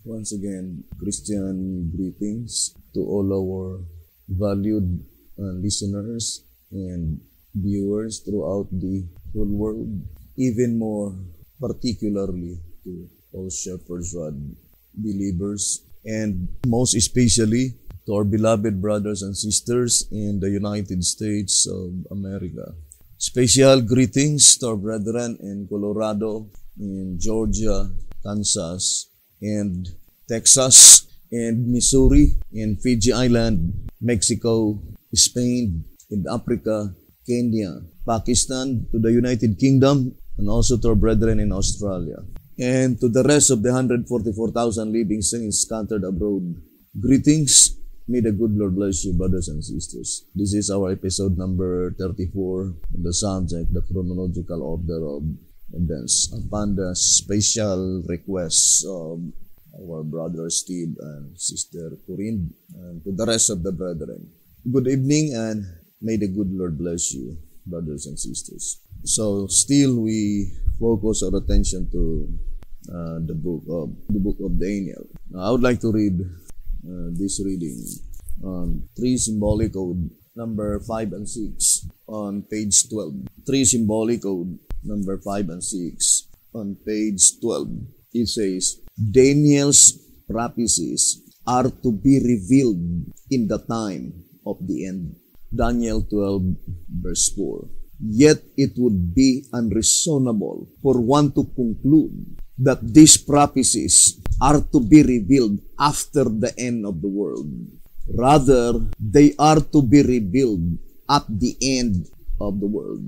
Once again, Christian greetings to all our valued listeners and viewers throughout the whole world, even more particularly to all Shepherd's Rod believers, and most especially to our beloved brothers and sisters in the United States of America. Special greetings to our brethren in Colorado, in Georgia, Kansas, and Texas, and Missouri, and Fiji Island, Mexico, Spain, and Africa, Kenya, Pakistan, to the United Kingdom, and also to our brethren in Australia. And to the rest of the 144,000 living saints scattered abroad, greetings. May the good Lord bless you, brothers and sisters. This is our episode number 34, the subject, the chronological order of events, upon the special requests of our brother Steve and sister Corinne, and to the rest of the brethren. Good evening, and may the good Lord bless you, brothers and sisters. So still we focus our attention to the book of Daniel. Now, I would like to read this reading on 3 symbolic code number 5 and 6 on page 12. 3 symbolic code number 5 and 6 on page 12. It says, Daniel's prophecies are to be revealed in the time of the end. Daniel 12 verse 4. Yet it would be unreasonable for one to conclude that these prophecies are to be revealed after the end of the world. Rather, they are to be revealed at the end of the world,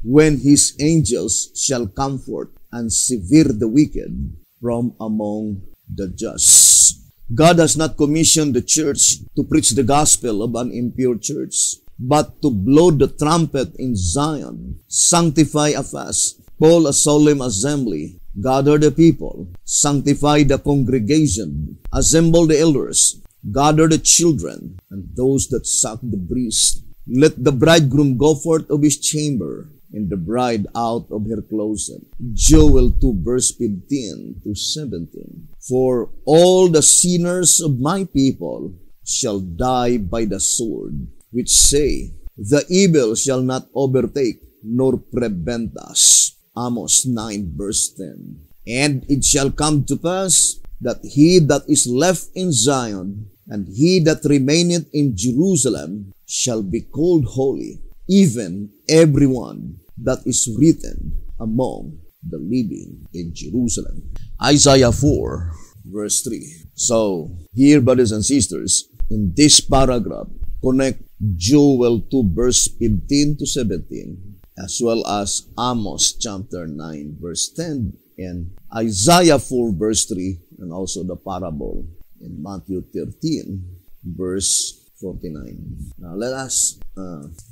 when his angels shall comfort and sever the wicked from among the just. God has not commissioned the church to preach the gospel of an impure church, but to blow the trumpet in Zion, sanctify a fast, call a solemn assembly, gather the people, sanctify the congregation, assemble the elders, gather the children, and those that suck the breast. Let the bridegroom go forth of his chamber, and the bride out of her closet. Joel 2 verse 15 to 17. For all the sinners of my people shall die by the sword, which say, the evil shall not overtake nor prevent us. Amos 9 verse 10. And it shall come to pass that he that is left in Zion and he that remaineth in Jerusalem shall be called holy, even everyone that is written among the living in Jerusalem. Isaiah 4 verse 3. So, here, brothers and sisters, in this paragraph, connect Joel 2 verse 15 to 17, as well as Amos chapter 9 verse 10 and Isaiah 4 verse 3, and also the parable in Matthew 13 verse 49. Now let us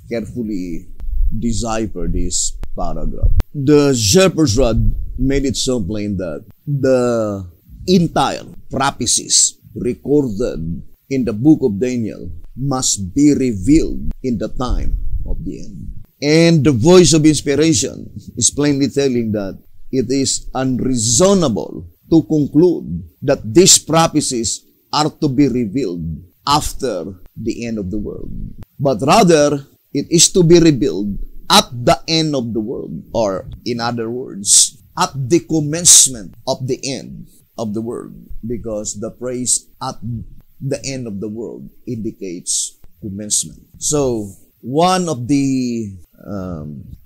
carefully decipher this paragraph. The Shepherd's Rod made it so plain that the entire prophecies recorded in the book of Daniel must be revealed in the time of the end. And the voice of inspiration is plainly telling that it is unreasonable to conclude that these prophecies are to be revealed after the end of the world. But rather, it is to be revealed at the end of the world, or in other words, at the commencement of the end of the world, because the phrase at the end of the world indicates commencement. So, one of the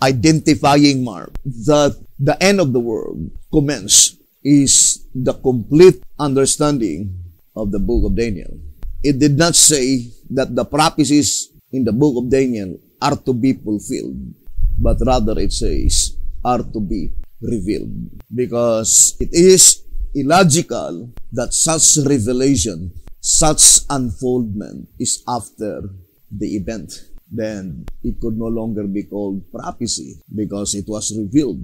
identifying mark that the end of the world commenced is the complete understanding of the book of Daniel. It did not say that the prophecies in the book of Daniel are to be fulfilled, but rather it says are to be revealed, because it is illogical that such revelation, such unfoldment is after the event. Then it could no longer be called prophecy because it was revealed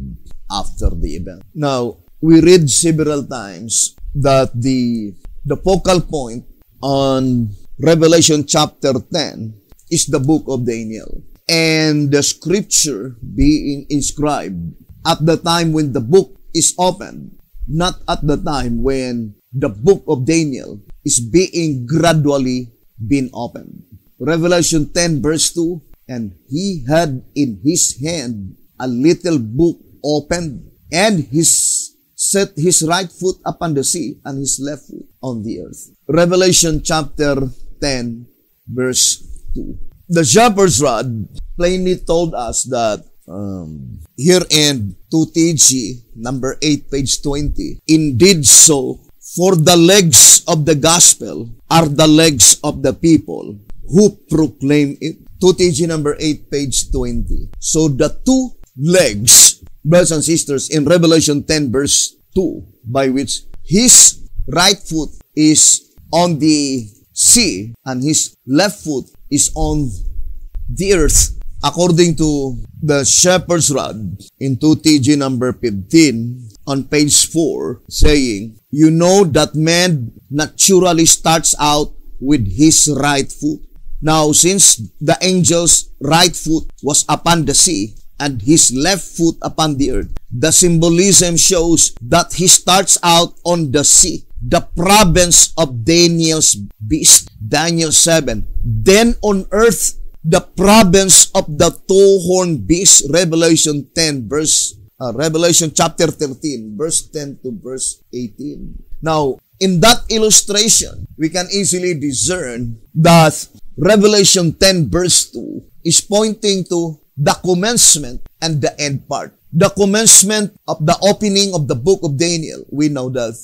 after the event. Now, we read several times that the focal point on Revelation chapter 10 is the book of Daniel, and the scripture being inscribed at the time when the book is opened, not at the time when the book of Daniel is being gradually being opened. Revelation 10 verse 2, and he had in his hand a little book opened, and he set his right foot upon the sea and his left foot on the earth. Revelation chapter 10 verse 2. The shepherd's rod plainly told us that here in 2TG number 8 page 20, indeed so, for the legs of the gospel are the legs of the people who proclaim it. 2TG number 8 page 20. So the two legs, brothers and sisters, in Revelation 10 verse 2, by which his right foot is on the sea and his left foot is on the earth, according to the shepherd's rod in 2TG number 15 on page 4, saying, you know that man naturally starts out with his right foot. Now, since the angel's right foot was upon the sea and his left foot upon the earth, the symbolism shows that he starts out on the sea, the province of Daniel's beast, Daniel 7. Then on earth, the province of the two-horned beast, Revelation chapter 13, verse 10 to verse 18. Now, in that illustration, we can easily discern that Revelation 10 verse 2 is pointing to the commencement and the end part. The commencement of the opening of the book of Daniel, we know that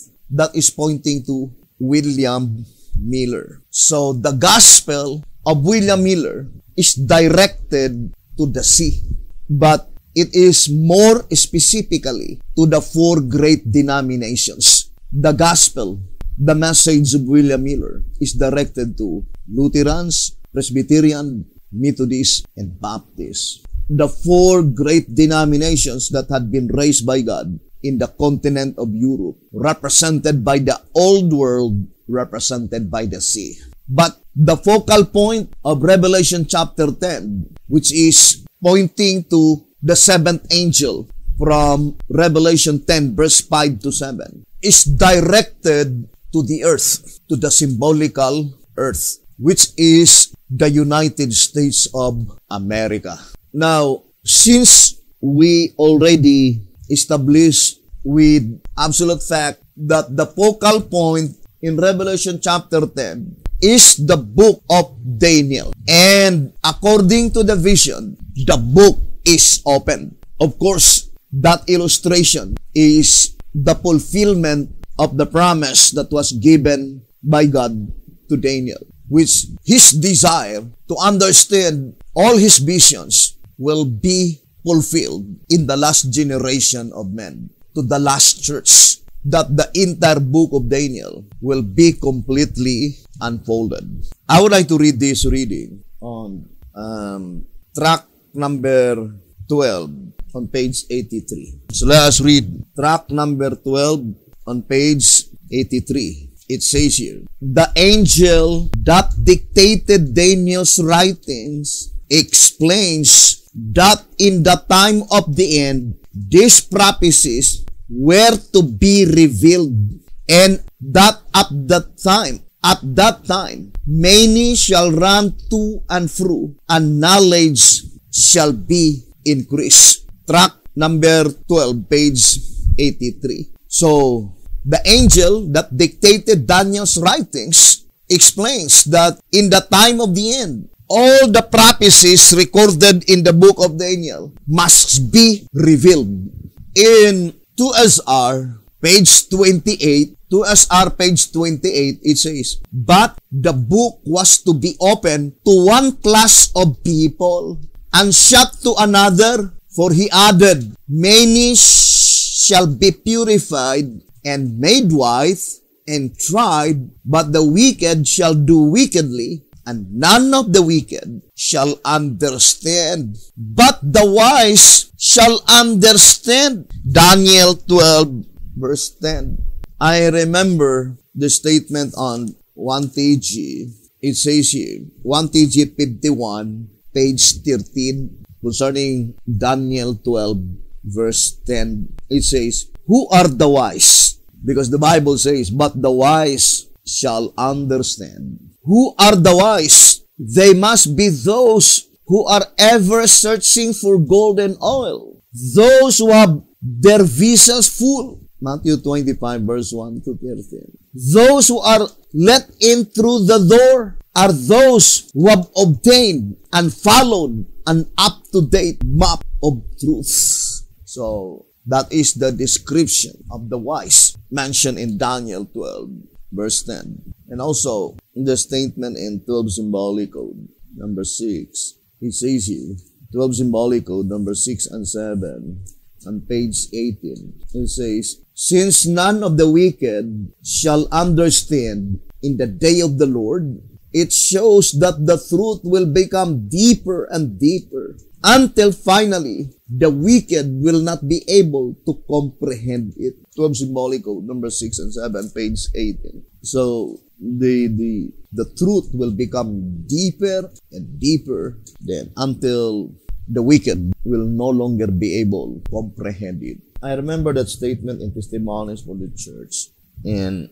is pointing to William Miller. So the gospel of William Miller is directed to the sea, but it is more specifically to the four great denominations. The gospel, the message of William Miller, is directed to Lutherans, Presbyterian, Methodist, and Baptist. The four great denominations that had been raised by God in the continent of Europe, represented by the old world, represented by the sea. But the focal point of Revelation chapter 10, which is pointing to the seventh angel from Revelation 10 verse 5 to 7, is directed to the earth, to the symbolical earth, which is the United States of America. Now, since we already established with absolute fact that the focal point in Revelation chapter 10 is the book of Daniel, and according to the vision, the book is open. Of course, that illustration is the fulfillment of the promise that was given by God to Daniel, which his desire to understand all his visions will be fulfilled in the last generation of men, to the last church, that the entire book of Daniel will be completely unfolded. I would like to read this reading on track number 12 on page 83. So let us read track number 12 on page 83. It says here, the angel that dictated Daniel's writings explains that in the time of the end, these prophecies were to be revealed, and that at that time, many shall run to and fro, and knowledge shall be increased. Track number 12, page 83. So, the angel that dictated Daniel's writings explains that in the time of the end, all the prophecies recorded in the book of Daniel must be revealed. In 2SR, page 28, 2SR, page 28, it says, but the book was to be opened to one class of people and shut to another, for he added, many shall be purified and made white and tried, but the wicked shall do wickedly, and none of the wicked shall understand, but the wise shall understand. Daniel 12, verse 10. I remember the statement on 1TG. It says here, 1TG 51, page 13, concerning Daniel 12, verse 10. It says, who are the wise? Because the Bible says, but the wise shall understand. Who are the wise? They must be those who are ever searching for golden oil. Those who have their vessels full. Matthew 25 verse 1 to 13. Those who are let in through the door are those who have obtained and followed an up-to-date map of truth. So, that is the description of the wise mentioned in Daniel 12 verse 10. And also, the statement in 12 Symbolic Code, number 6. It says here, 12 Symbolic Code, number 6 and 7, on page 18. It says, since none of the wicked shall understand in the day of the Lord, it shows that the truth will become deeper and deeper until finally the wicked will not be able to comprehend it. 12 Symbolic Code, number 6 and 7, page 18. So, the truth will become deeper and deeper then until the wicked will no longer be able to comprehend it. I remember that statement in Testimonies for the Church in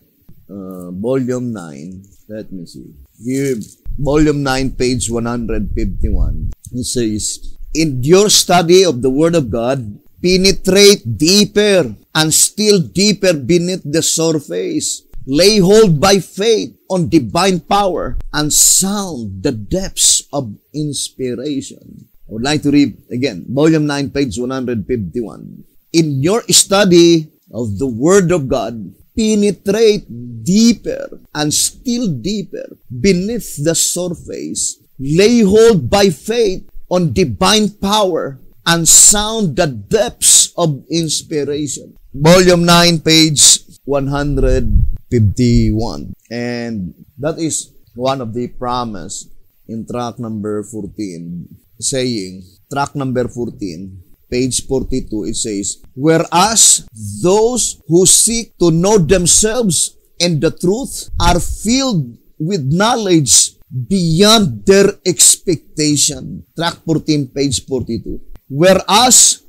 volume 9. Let me see. Here, volume 9, page 151. It says, in your study of the Word of God, penetrate deeper and still deeper beneath the surface. Lay hold by faith on divine power and sound the depths of inspiration. I would like to read again, volume 9, page 151. In your study of the Word of God, penetrate deeper and still deeper beneath the surface. Lay hold by faith on divine power and sound the depths of inspiration. Volume 9, page 151. And that is one of the promise in track number 14, saying, track number 14, page 42, it says, whereas those who seek to know themselves and the truth are filled with knowledge beyond their expectation. Track 14, page 42. Whereas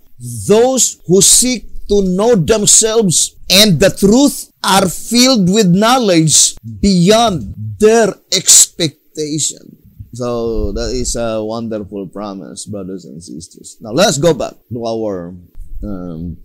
those who seek to know themselves and the truth are filled with knowledge beyond their expectation. So that is a wonderful promise, brothers and sisters. Now let's go back to our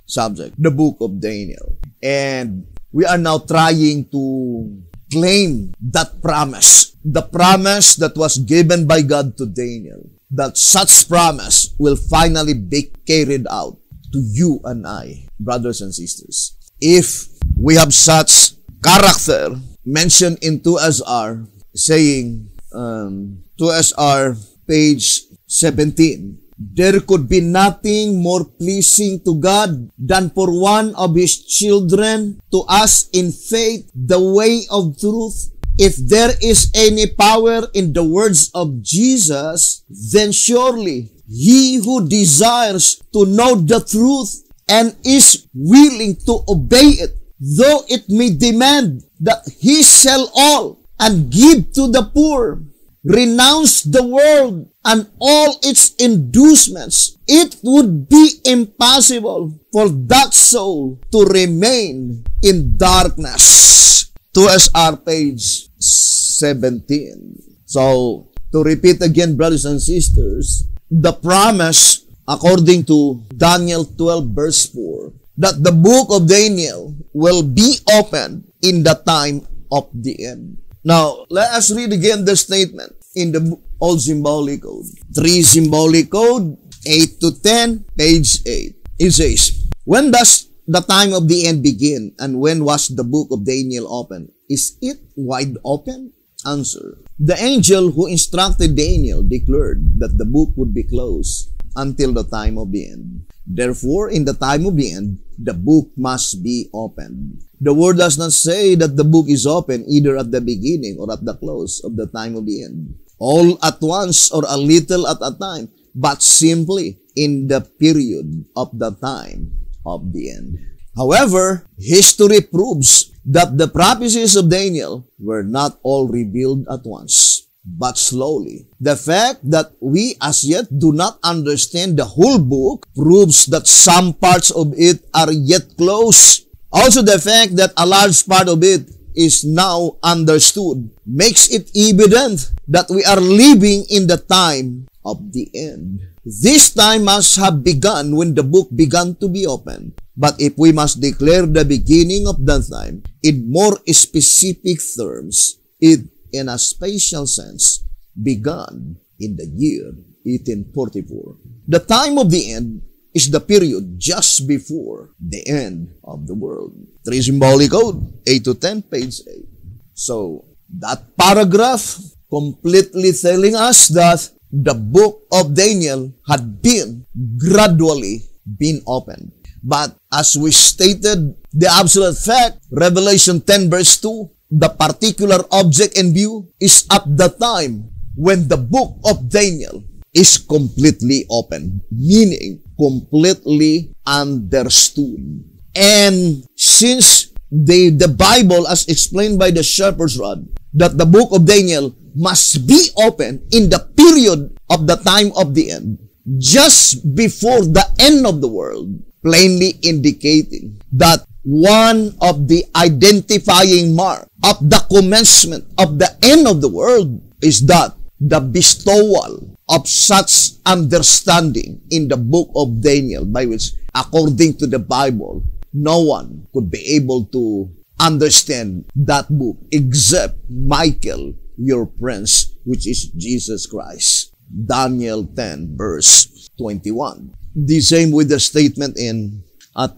subject, the book of Daniel. And we are now trying to claim that promise, the promise that was given by God to Daniel, that such promise will finally be carried out to you and I, brothers and sisters. If we have such character mentioned in 2SR, saying 2SR page 17, there could be nothing more pleasing to God than for one of His children to ask in faith the way of truth. If there is any power in the words of Jesus, then surely he who desires to know the truth and is willing to obey it, though it may demand that he sell all and give to the poor, renounce the world and all its inducements, it would be impossible for that soul to remain in darkness. 2SR page 17. So, to repeat again, brothers and sisters, the promise, according to Daniel 12 verse 4, that the book of Daniel will be opened in the time of the end. Now, let us read again the statement in the Old Symbolic Code. 3 Symbolic Code, 8 to 10, page 8. It says, when does the time of the end begin, and when was the book of Daniel opened? Is it wide open? Answer. The angel who instructed Daniel declared that the book would be closed until the time of the end. Therefore, in the time of the end, the book must be opened. The word does not say that the book is open either at the beginning or at the close of the time of the end, all at once or a little at a time, but simply in the period of the time of the end. However, history proves that the prophecies of Daniel were not all revealed at once, but slowly. The fact that we as yet do not understand the whole book proves that some parts of it are yet closed Also, the fact that a large part of it is now understood makes it evident that we are living in the time of the end. This time must have begun when the book began to be opened. But if we must declare the beginning of that time in more specific terms, it, in a spatial sense, began in the year 1844. The time of the end is the period just before the end of the world. 3 Symbolic Code, 8 to 10, page 8. So, that paragraph completely telling us that the book of Daniel had been gradually been opened. But as we stated, the absolute fact, Revelation 10 verse 2, the particular object in view is at the time when the book of Daniel is completely open, meaning completely understood. And since the Bible, as explained by the shepherd's rod, that the book of Daniel must be open in the period of the time of the end, just before the end of the world, plainly indicating that one of the identifying marks of the commencement of the end of the world is that the bestowal of such understanding in the book of Daniel, by which, according to the Bible, no one could be able to understand that book except Michael, your prince, which is Jesus Christ. Daniel 10 verse 21. The same with the statement in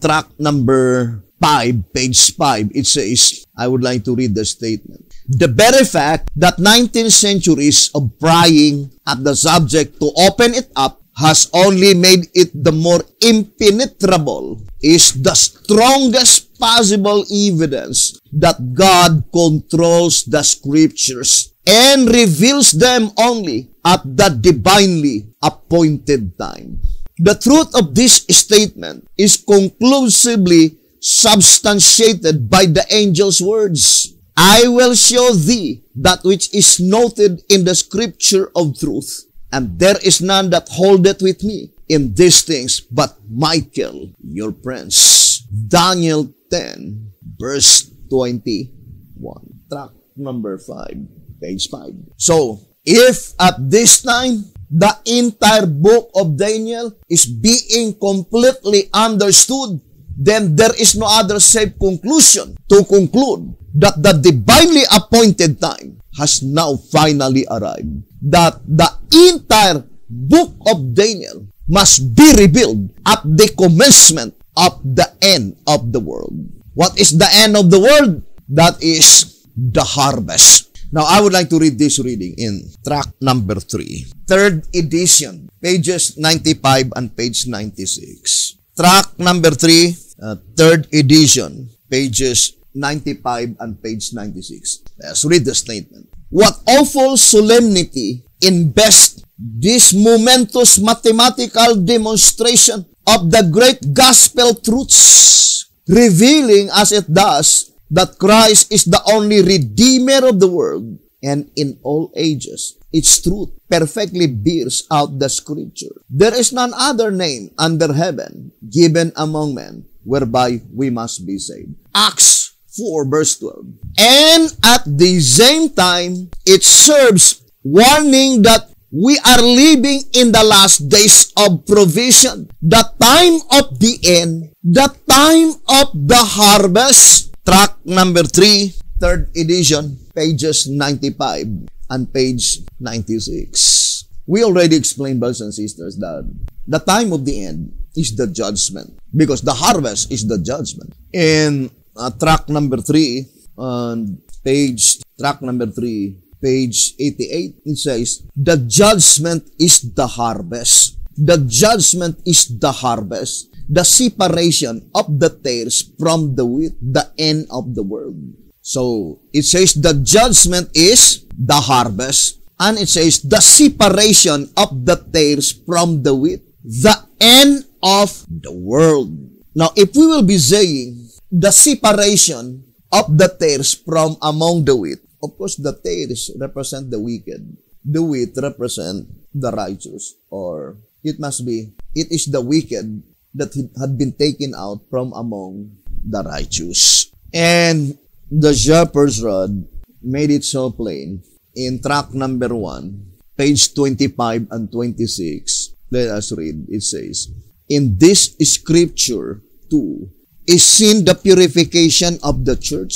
track number 5, page 5. It says, I would like to read the statement. The very fact that 19 centuries of prying at the subject to open it up has only made it the more impenetrable is the strongest possible evidence that God controls the scriptures and reveals them only at the divinely appointed time. The truth of this statement is conclusively substantiated by the angel's words. I will show thee that which is noted in the scripture of truth, and there is none that holdeth with me in these things but Michael, your prince. Daniel 10, verse 21. Track number 5, page 5. So, if at this time, the entire book of Daniel is being completely understood, then there is no other safe conclusion to conclude that the divinely appointed time has now finally arrived. That the entire book of Daniel must be revealed at the commencement of the end of the world. What is the end of the world? That is the harvest. Now, I would like to read this reading in track number 3. Third edition, pages 95 and page 96. Track number 3, third edition, pages 95 and page 96. Let's read the statement. What awful solemnity invests this momentous mathematical demonstration of the great gospel truths, revealing as it does that Christ is the only Redeemer of the world, and in all ages, its truth perfectly bears out the scripture. There is none other name under heaven given among men whereby we must be saved. Acts 4 verse 12. And at the same time, it serves warning that we are living in the last days of provision, the time of the end, the time of the harvest. Track number 3, third edition, pages 95 and page 96. We already explained, brothers and sisters, that the time of the end is the judgment, because the harvest is the judgment. In track number 3, track number 3, page 88, it says, the judgment is the harvest. The judgment is the harvest. The separation of the tares from the wheat, the end of the world. So, it says the judgment is the harvest, and it says the separation of the tares from the wheat, the end of the world. Now, if we will be saying the separation of the tares from among the wheat, of course, the tares represent the wicked. The wheat represent the righteous, or it is the wicked that had been taken out from among the righteous. And the shepherd's rod made it so plain in tract number 1, page 25 and 26. Let us read. It says, in this scripture too is seen the purification of the church,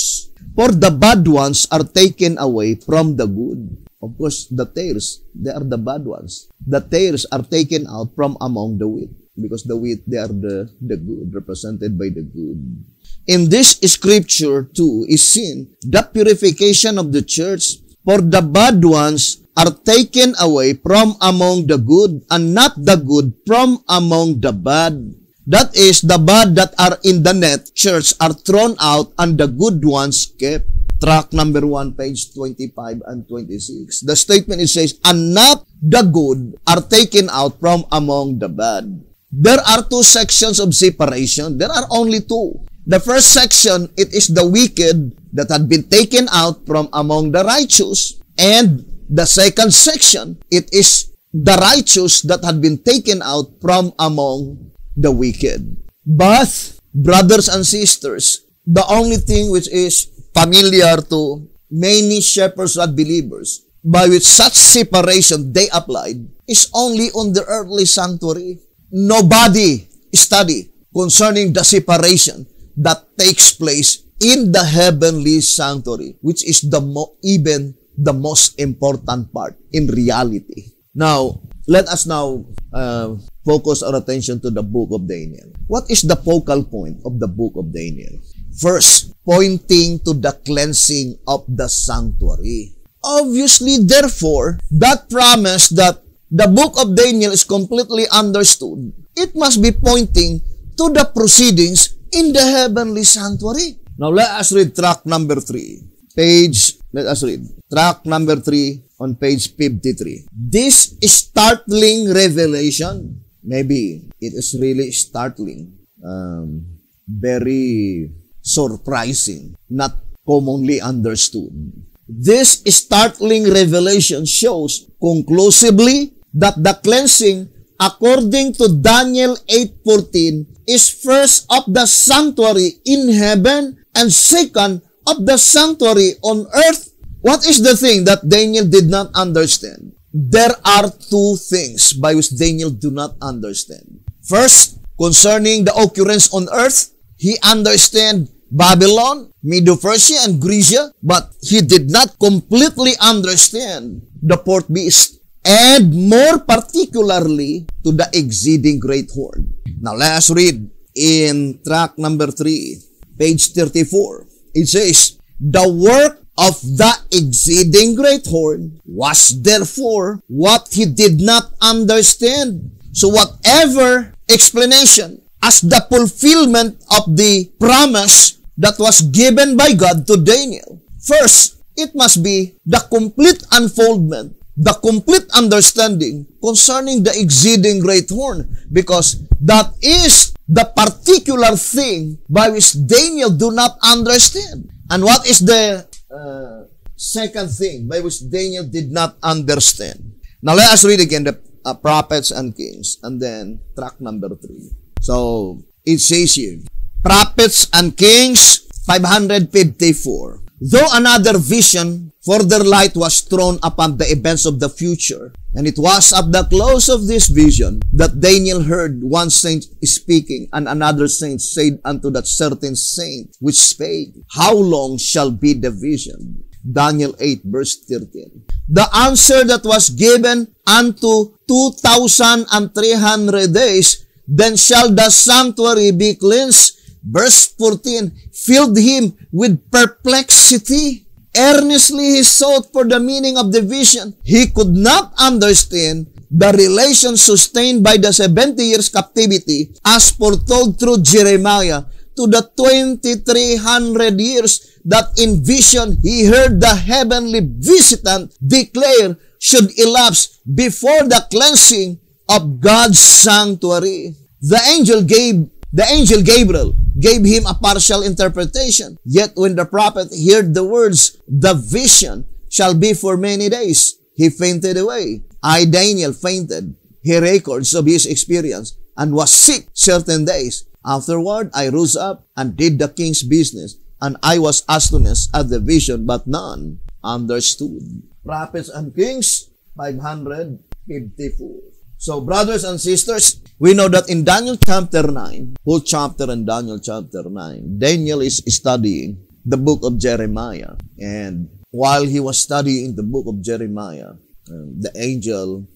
for the bad ones are taken away from the good. Of course, the tares, they are the bad ones. The tares are taken out from among the wheat, because the wheat, they are the good, represented by the good. In this scripture too is seen the purification of the church, for the bad ones are taken away from among the good, and not the good from among the bad. That is, the bad that are in the net church are thrown out, and the good ones kept. Tract number 1, page 25 and 26. The statement, it says, and not the good are taken out from among the bad. There are two sections of separation. There are only two. The first section, it is the wicked that had been taken out from among the righteous. And the second section, it is the righteous that had been taken out from among the wicked. But, brothers and sisters, the only thing which is familiar to many shepherds and believers, by which such separation they applied, is only on the earthly sanctuary. Nobody study concerning the separation that takes place in the heavenly sanctuary, which is even the most important part in reality. Now, let us now focus our attention to the book of Daniel. What is the focal point of the book of Daniel? First, pointing to the cleansing of the sanctuary. Obviously, therefore, that promise that the book of Daniel is completely understood, it must be pointing to the proceedings in the heavenly sanctuary. Now, let us read tract number 3. Tract number 3 on page 53. This startling revelation, maybe it is really startling, very surprising, not commonly understood. This startling revelation shows conclusively that the cleansing, according to Daniel 8:14, is first of the sanctuary in heaven and second of the sanctuary on earth. What is the thing that Daniel did not understand? There are two things by which Daniel do not understand. First, concerning the occurrence on earth, he understand Babylon, Medo-Persia, and Grecia, but he did not completely understand the fourth beast, and more particularly to the exceeding great horn. Now let us read in tract number 3, page 34. It says, the work of the exceeding great horn was therefore what he did not understand. So whatever explanation as the fulfillment of the promise that was given by God to Daniel, first, it must be the complete unfoldment, the complete understanding concerning the exceeding great horn, because that is the particular thing by which Daniel do not understand. And what is the second thing by which Daniel did not understand? Now let us read again the prophets and kings, and then tract number 3. So it says here, prophets and kings, 554. Though another vision, further light was thrown upon the events of the future, and it was at the close of this vision that Daniel heard one saint speaking, and another saint said unto that certain saint which spake, how long shall be the vision? Daniel 8 verse 13. The answer that was given unto 2,300 days, then shall the sanctuary be cleansed. Verse 14, filled him with perplexity. Earnestly he sought for the meaning of the vision. He could not understand the relation sustained by the 70 years captivity as foretold through Jeremiah to the 2,300 years that in vision he heard the heavenly visitant declare should elapse before the cleansing of God's sanctuary. The angel Gabriel gave him a partial interpretation. Yet when the prophet heard the words, the vision shall be for many days, he fainted away. Daniel, fainted. He records of his experience and was sick certain days. Afterward, I rose up and did the king's business, and I was astonished at the vision, but none understood. Prophets and Kings, 554. So, brothers and sisters, we know that in Daniel chapter 9, whole chapter in Daniel chapter 9, Daniel is studying the book of Jeremiah. And while he was studying the book of Jeremiah, the angel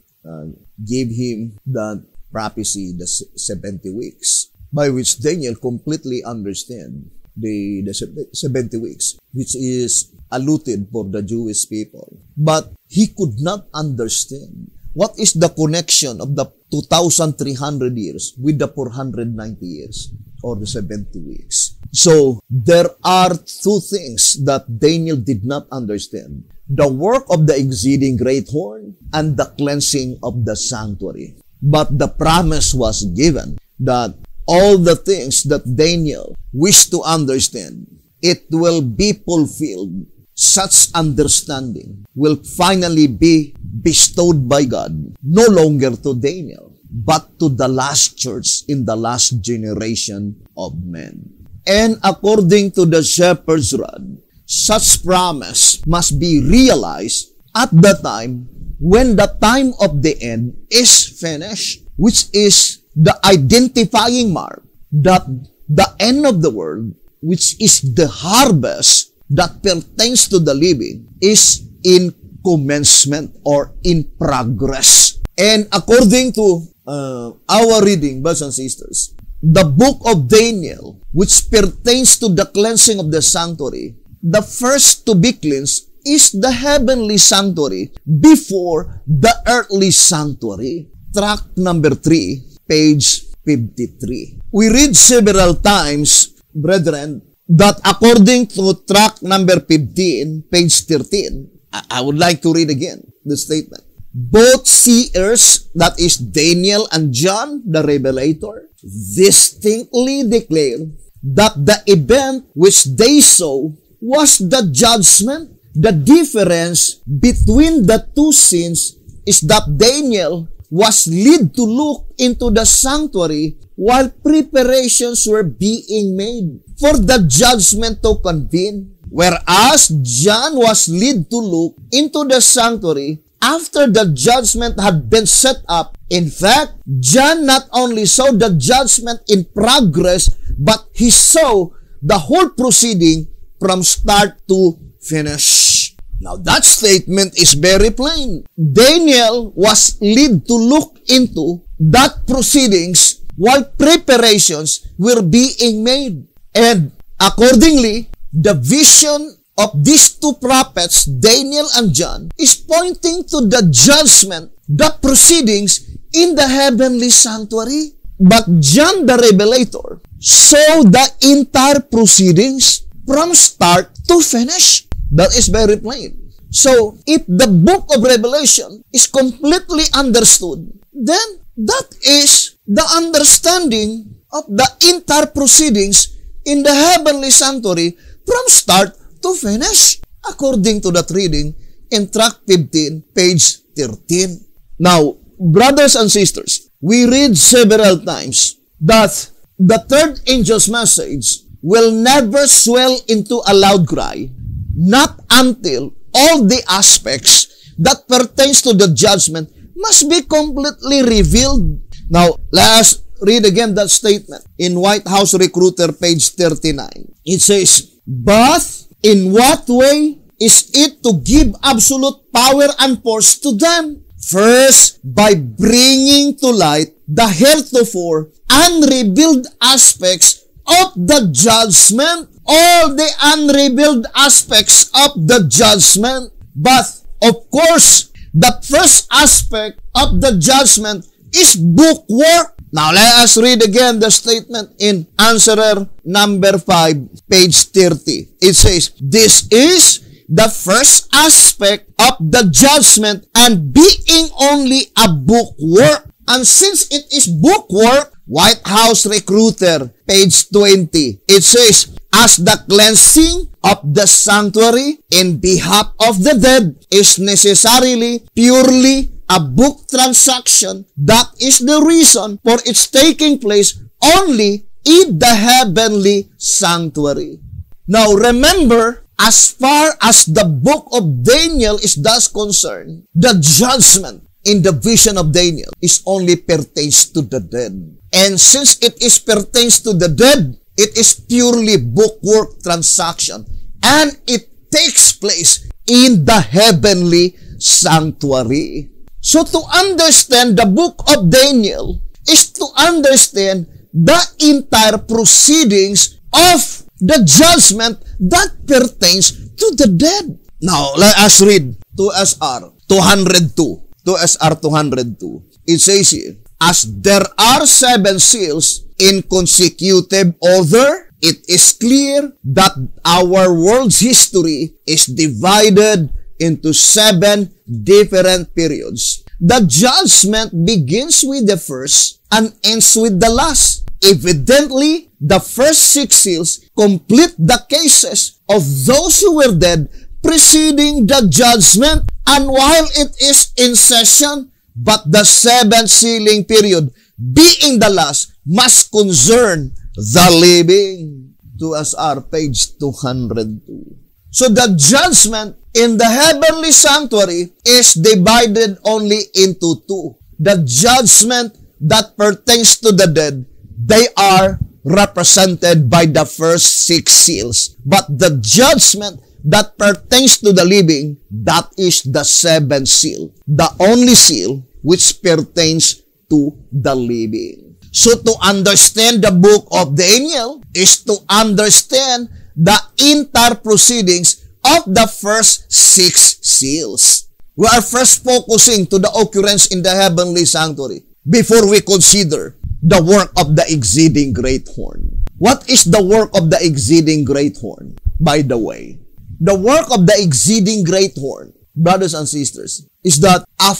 gave him that prophecy, the 70 weeks, by which Daniel completely understand the 70 weeks, which is allotted for the Jewish people. But he could not understand what is the connection of the 2,300 years with the 490 years or the 70 weeks. So, there are two things that Daniel did not understand. The work of the exceeding great horn and the cleansing of the sanctuary. But the promise was given that all the things that Daniel wished to understand, it will be fulfilled. Such understanding will finally be bestowed by God, no longer to Daniel, but to the last church in the last generation of men. And according to the shepherd's rod, such promise must be realized at the time when the time of the end is finished, which is the identifying mark that the end of the world, which is the harvest that pertains to the living, is in commencement or in progress. And according to our reading, brothers and sisters, the book of Daniel, which pertains to the cleansing of the sanctuary, the first to be cleansed is the heavenly sanctuary before the earthly sanctuary. Tract number 3, page 53. We read several times, brethren, that according to tract number 15, page 13, I would like to read again the statement. Both seers, that is Daniel and John, the Revelator, distinctly declare that the event which they saw was the judgment. The difference between the two scenes is that Daniel was led to look into the sanctuary while preparations were being made for the judgment to convene, whereas John was led to look into the sanctuary after the judgment had been set up. In fact, John not only saw the judgment in progress, but he saw the whole proceeding from start to finish. Now, that statement is very plain. Daniel was led to look into that proceedings while preparations were being made. And accordingly, the vision of these two prophets, Daniel and John, is pointing to the judgment, the proceedings in the heavenly sanctuary. But John the Revelator saw the entire proceedings from start to finish. That is very plain. So, if the book of Revelation is completely understood, then that is the understanding of the entire proceedings in the heavenly sanctuary from start to finish, according to that reading in tract 15, page 13. Now, brothers and sisters, we read several times that the third angel's message will never swell into a loud cry, not until all the aspects that pertains to the judgment must be completely revealed. Now, let us read again that statement in White House Recruiter, page 39. It says, but in what way is it to give absolute power and force to them? First, by bringing to light the heretofore unrevealed aspects of the judgment, all the unrevealed aspects of the judgment. But, of course, the first aspect of the judgment is bookwork. Now, let us read again the statement in Answerer number 5, page 30. It says, this is the first aspect of the judgment, and being only a bookwork. And since it is bookwork, White House Recruiter, page 20, it says, as the cleansing of the sanctuary in behalf of the dead is necessarily purely a book transaction, that is the reason for its taking place only in the heavenly sanctuary. Now remember, as far as the book of Daniel is thus concerned, the judgment in the vision of Daniel is only pertains to the dead. And since it is pertains to the dead, it is purely bookwork transaction. And it takes place in the heavenly sanctuary. So to understand the book of Daniel is to understand the entire proceedings of the judgment that pertains to the dead. Now, let us read 2SR 202. 2SR 202. It says here, as there are 7 seals in consecutive order, it is clear that our world's history is divided into 7 different periods. The judgment begins with the first and ends with the last. Evidently, the first 6 seals complete the cases of those who were dead preceding the judgment, and while it is in session, but the 7th sealing period, being the last, must concern the living. 2SR page 202. So the judgment in the heavenly sanctuary is divided only into 2. The judgment that pertains to the dead, they are represented by the first 6 seals. But the judgment that pertains to the living, that is the 7th seal. The only seal which pertains to the living. So to understand the book of Daniel is to understand the entire proceedings of the first 6 seals. We are first focusing to the occurrence in the heavenly sanctuary before we consider the work of the exceeding great horn. What is the work of the exceeding great horn? By the way, the work of the exceeding great horn, brothers and sisters, is that of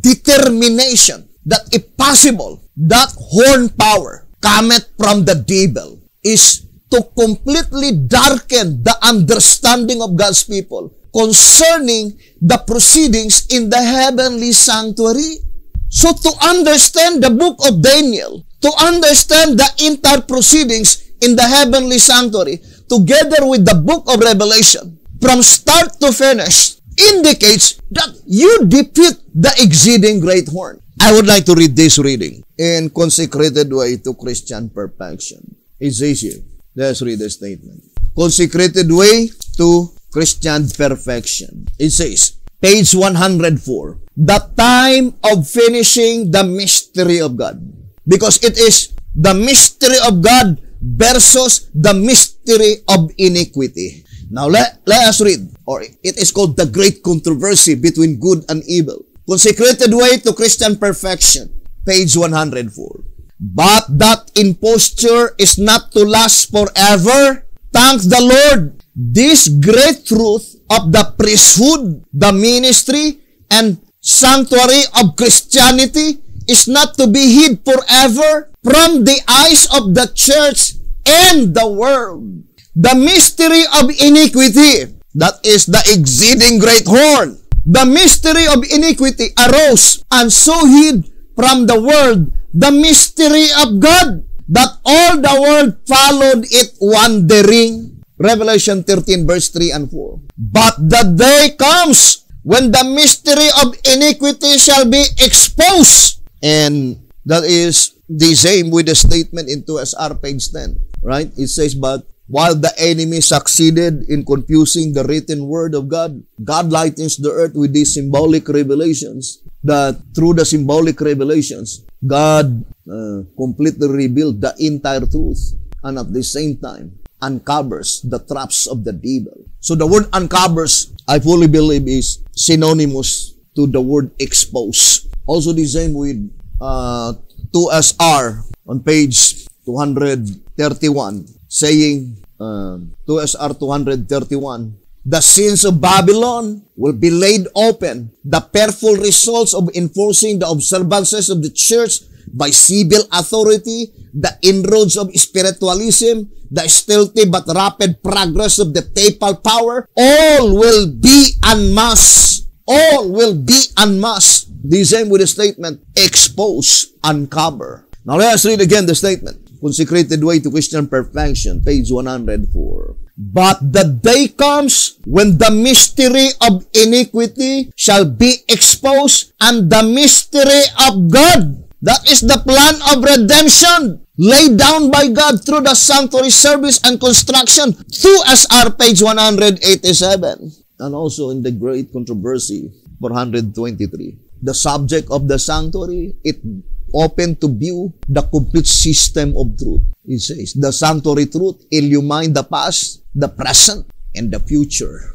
determination that if possible, that horn power cometh from the devil is to completely darken the understanding of God's people concerning the proceedings in the heavenly sanctuary. So to understand the book of Daniel, to understand the entire proceedings in the heavenly sanctuary, together with the book of Revelation, from start to finish, indicates that you defeat the exceeding great horn. I would like to read this reading in Consecrated Way to Christian Perfection. It says here, let's read the statement. Consecrated Way to Christian Perfection. It says, page 104, the time of finishing the mystery of God. Because it is the mystery of God versus the mystery of iniquity. Now let us read, or it is called the great controversy between good and evil. Consecrated Way to Christian Perfection, page 104. But that imposture is not to last forever. Thank the Lord. This great truth of the priesthood, the ministry, and sanctuary of Christianity is not to be hid forever from the eyes of the church and the world. The mystery of iniquity, that is the exceeding great horn. The mystery of iniquity arose and so hid from the world the mystery of God, that all the world followed it wandering. Revelation 13 verse 3 and 4. But the day comes when the mystery of iniquity shall be exposed. And that is the same with the statement in 2SR page 10. Right? It says, but while the enemy succeeded in confusing the written word of God, God lightens the earth with these symbolic revelations. That through the symbolic revelations, God completely revealed the entire truth, and at the same time uncovers the traps of the devil. So the word uncovers, I fully believe, is synonymous to the word expose. Also the same with 2SR on page 231, saying 2SR 231, the sins of Babylon will be laid open. The fearful results of enforcing the observances of the church by civil authority, the inroads of spiritualism, the stealthy but rapid progress of the papal power, all will be unmasked. All will be unmasked. The same with the statement, expose, uncover. Now let us read again the statement. Consecrated Way to Christian Perfection, page 104. But the day comes when the mystery of iniquity shall be exposed, and the mystery of God, that is the plan of redemption, laid down by God through the sanctuary service and construction, 2SR, page 187. And also in the Great Controversy, 423. The subject of the sanctuary, it open to view the complete system of truth. It says, the sanctuary truth illumine the past, the present, and the future.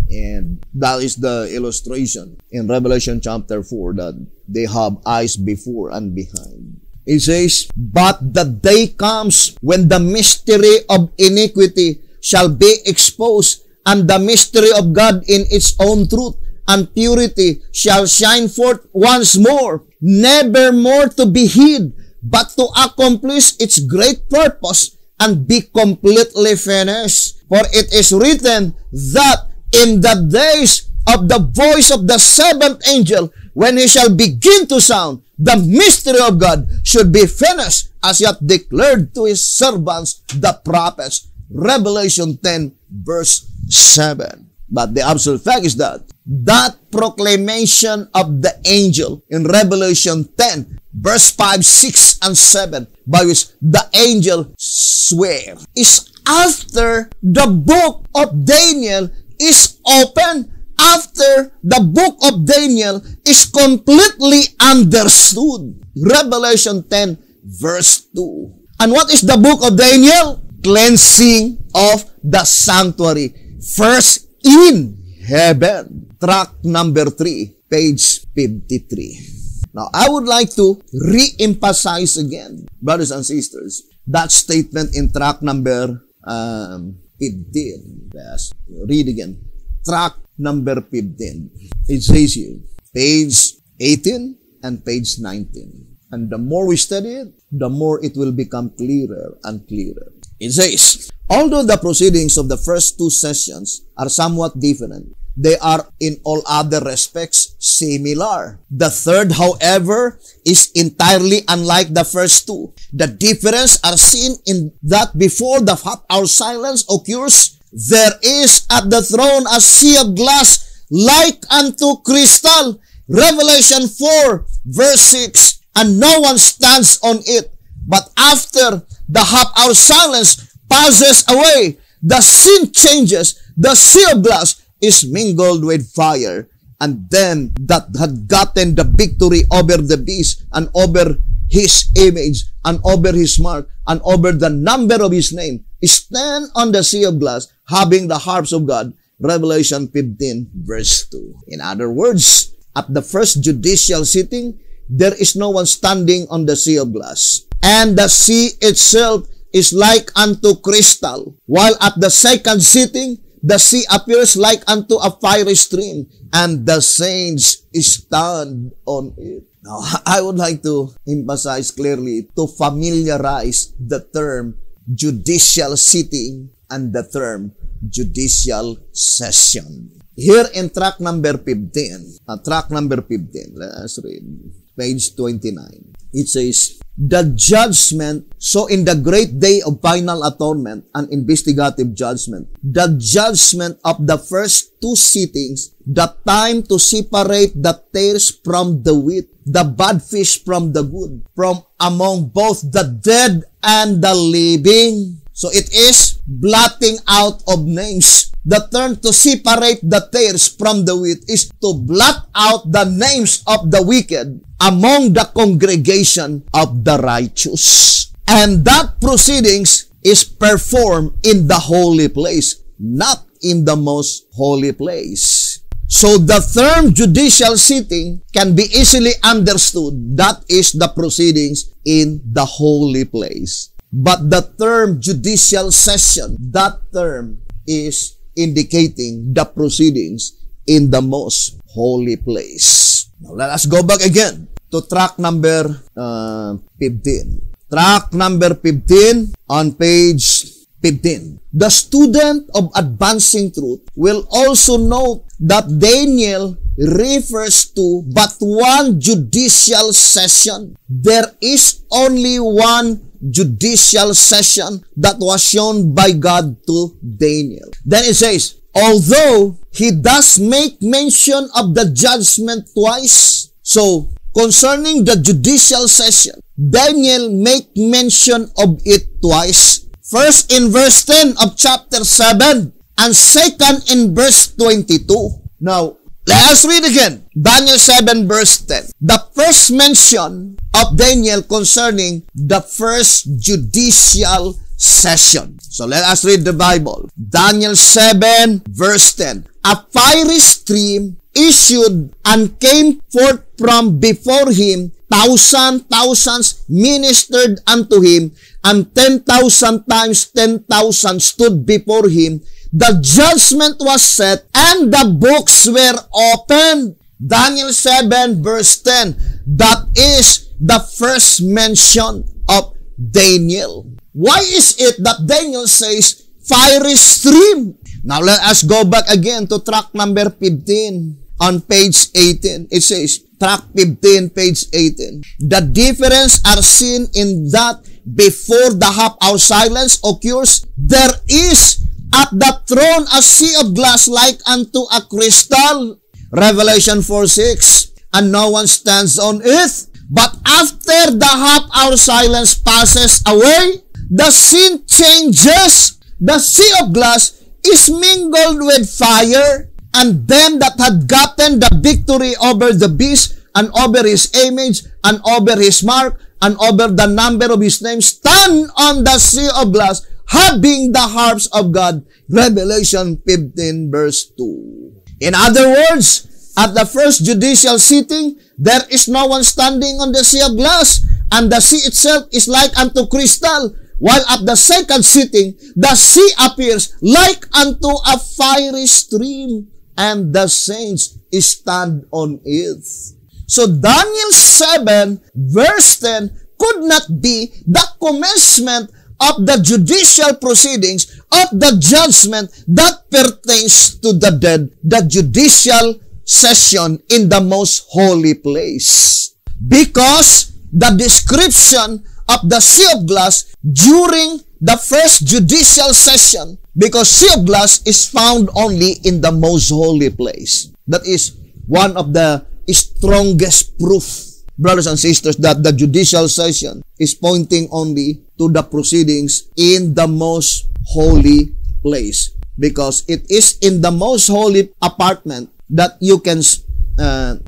And that is the illustration in Revelation chapter 4, that they have eyes before and behind. It says, but the day comes when the mystery of iniquity shall be exposed, and the mystery of God in its own truth and purity shall shine forth once more, never more to be hid, but to accomplish its great purpose and be completely finished. For it is written that in the days of the voice of the seventh angel, when he shall begin to sound, the mystery of God should be finished, as yet declared to his servants, the prophets. Revelation 10, verse 7. But the absolute fact is that proclamation of the angel in Revelation 10, verse 5, 6, and 7, by which the angel swear, is after the book of Daniel is open, after the book of Daniel is completely understood. Revelation 10, verse 2. And what is the book of Daniel? Cleansing of the sanctuary. First in heaven. Tract number 3, page 53. Now, I would like to re-emphasize again, brothers and sisters, that statement in tract number 15. Yes. Read again. Tract number 15. It says here, page 18 and page 19. And the more we study it, the more it will become clearer and clearer. It says, although the proceedings of the first two sessions are somewhat different, they are in all other respects similar. The third, however, is entirely unlike the first two. The difference are seen in that before the half-hour silence occurs, there is at the throne a sea of glass like unto crystal. Revelation 4, verse 6. And no one stands on it. But after the half-hour silence passes away, the scene changes. The sea of glass is mingled with fire. And then that had gotten the victory over the beast and over his image and over his mark and over the number of his name, stand on the sea of glass, having the harps of God. Revelation 15, verse 2. In other words, at the first judicial sitting, there is no one standing on the sea of glass. And the sea itself is like unto crystal. While at the second sitting, the sea appears like unto a fiery stream, and the saints stand on it. Now, I would like to emphasize clearly to familiarize the term judicial sitting and the term judicial session. Here in tract number 15, let's read. Page 29. It says, the judgment, so in the great day of final atonement and investigative judgment, the judgment of the first two sittings, the time to separate the tares from the wheat, the bad fish from the good, from among both the dead and the living. So it is blotting out of names. The term to separate the tares from the wheat is to blot out the names of the wicked among the congregation of the righteous. And that proceedings is performed in the holy place, not in the most holy place. So the term judicial sitting can be easily understood. That is the proceedings in the holy place. But the term judicial session, that term is indicating the proceedings in the most holy place. Now let us go back again to tract number 15. Tract number 15 on page 15. The student of advancing truth will also note that Daniel refers to but one judicial session. There is only one judicial session that was shown by God to Daniel. Then it says, although he does make mention of the judgment twice, so concerning the judicial session, Daniel make mention of it twice. First in verse 10 of chapter 7 and second in verse 22. Now, let us read again. Daniel 7 verse 10. The first mention of Daniel concerning the first judicial session. So let us read the Bible. Daniel 7 verse 10. A fiery stream issued and came forth from before him. Thousands ministered unto him, and 10,000 times 10,000 stood before him. The judgment was set, and the books were opened. Daniel 7 verse 10. That is the first mention of Daniel. Why is it that Daniel says fiery stream? Now let us go back again to track number 15 on page 18. It says, track 15, page 18. The difference are seen in that before the half-hour silence occurs, there is at the throne a sea of glass like unto a crystal. Revelation 4:6. And no one stands on it. But after the half-hour silence passes away, the scene changes. The sea of glass is mingled with fire, and them that had gotten the victory over the beast, and over his image, and over his mark, and over the number of his name, stand on the sea of glass, having the harps of God. Revelation 15 verse 2. In other words, at the first judicial sitting, there is no one standing on the sea of glass, and the sea itself is like unto crystal, while at the second sitting, the sea appears like unto a fiery stream, and the saints stand on it. So Daniel 7 verse 10 could not be the commencement of the judicial proceedings of the judgment that pertains to the dead, the judicial session in the most holy place. Because the description of the sea of glass during the first judicial session, because sea of glass is found only in the most holy place. That is one of the strongest proof, brothers and sisters, that the judicial session is pointing only to the proceedings in the most holy place, because it is in the most holy apartment that you can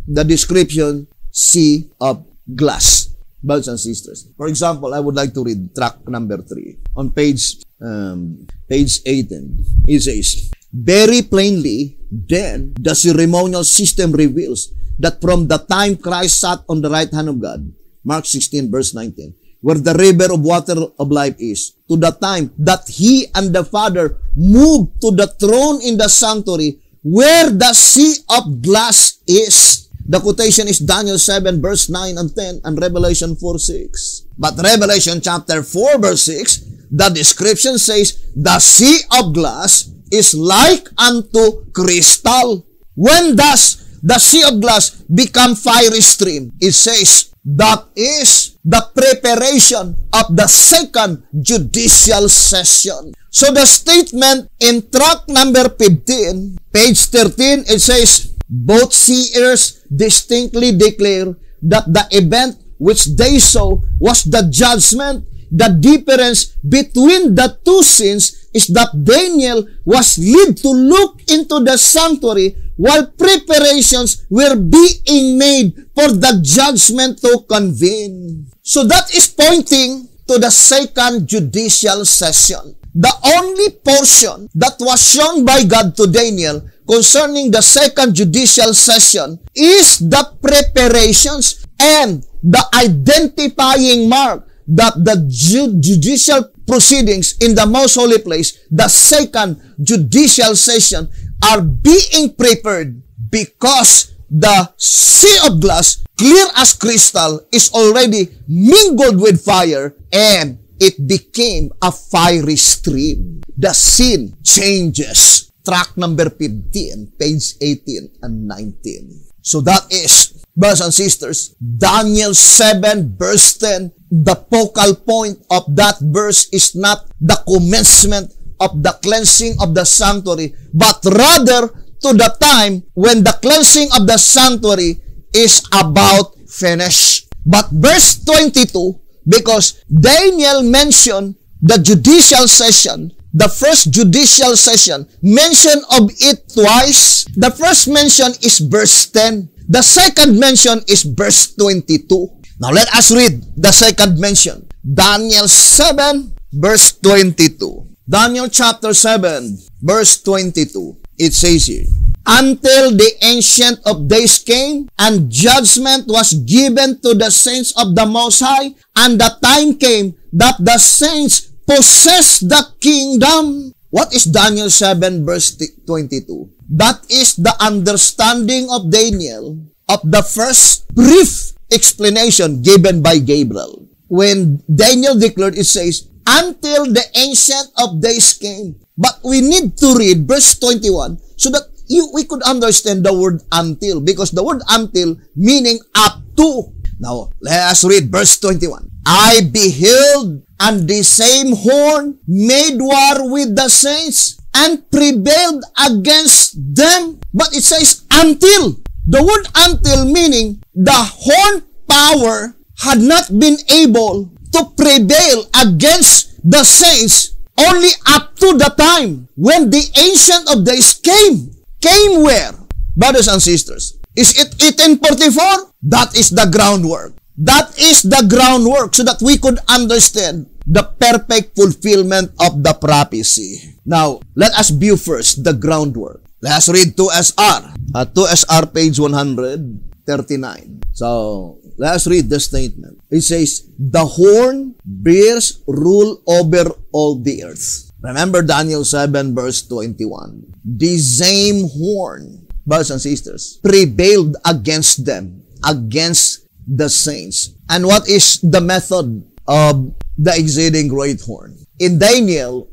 the description sea of glass, brothers and sisters. For example, I would like to read track number 3 on page 18. It says, very plainly, then the ceremonial system reveals that from the time Christ sat on the right hand of God, Mark 16 verse 19, where the river of water of life is, to the time that he and the Father moved to the throne in the sanctuary, where the sea of glass is. The quotation is Daniel 7 verse 9 and 10 and Revelation 4:6. But Revelation chapter 4 verse 6, the description says, the sea of glass is like unto crystal. When does the sea of glass become fiery stream? It says, that is the preparation of the second judicial session. So the statement in track number 15, page 13, it says, both seers distinctly declare that the event which they saw was the judgment. The difference between the two scenes is that Daniel was led to look into the sanctuary while preparations were being made for the judgment to convene. So that is pointing to the second judicial session. The only portion that was shown by God to Daniel concerning the second judicial session is the preparations and the identifying mark that the judicial proceedings in the most holy place, the second judicial session, are being prepared because the sea of glass, clear as crystal, is already mingled with fire, and it became a fiery stream. The scene changes. Track number 15, page 18 and 19. So that is, brothers and sisters, Daniel 7 verse 10 the focal point of that verse is not the commencement of the cleansing of the sanctuary, but rather to the time when the cleansing of the sanctuary is about finished. But verse 22, because Daniel mentioned the judicial session, the first judicial session, mention of it twice. The first mention is verse 10. The second mention is verse 22. Now let us read the second mention. Daniel 7, verse 22. Daniel chapter 7, verse 22. It says here, until the Ancient of Days came, and judgment was given to the saints of the Most High, and the time came that the saints possess the kingdom. What is Daniel 7 verse 22? That is the understanding of Daniel of the first brief explanation given by Gabriel. When Daniel declared, it says, until the Ancient of Days came. But we need to read verse 21 so that we could understand the word until, because the word until meaning up to. Now, let us read verse 21. I beheld, and the same horn made war with the saints, and prevailed against them. But it says until. The word until meaning the horn power had not been able to prevail against the saints only up to the time when the Ancient of Days came. Came where? Brothers and sisters, is it 1844? That is the groundwork. That is the groundwork so that we could understand the perfect fulfillment of the prophecy. Now, let us view first the groundwork. Let us read 2SR. 2SR page 139. So, let us read the statement. It says, the horn bears rule over all the earth. Remember Daniel 7 verse 21. The same horn, brothers and sisters, prevailed against them, against the saints. And what is the method of the exceeding great horn? In Daniel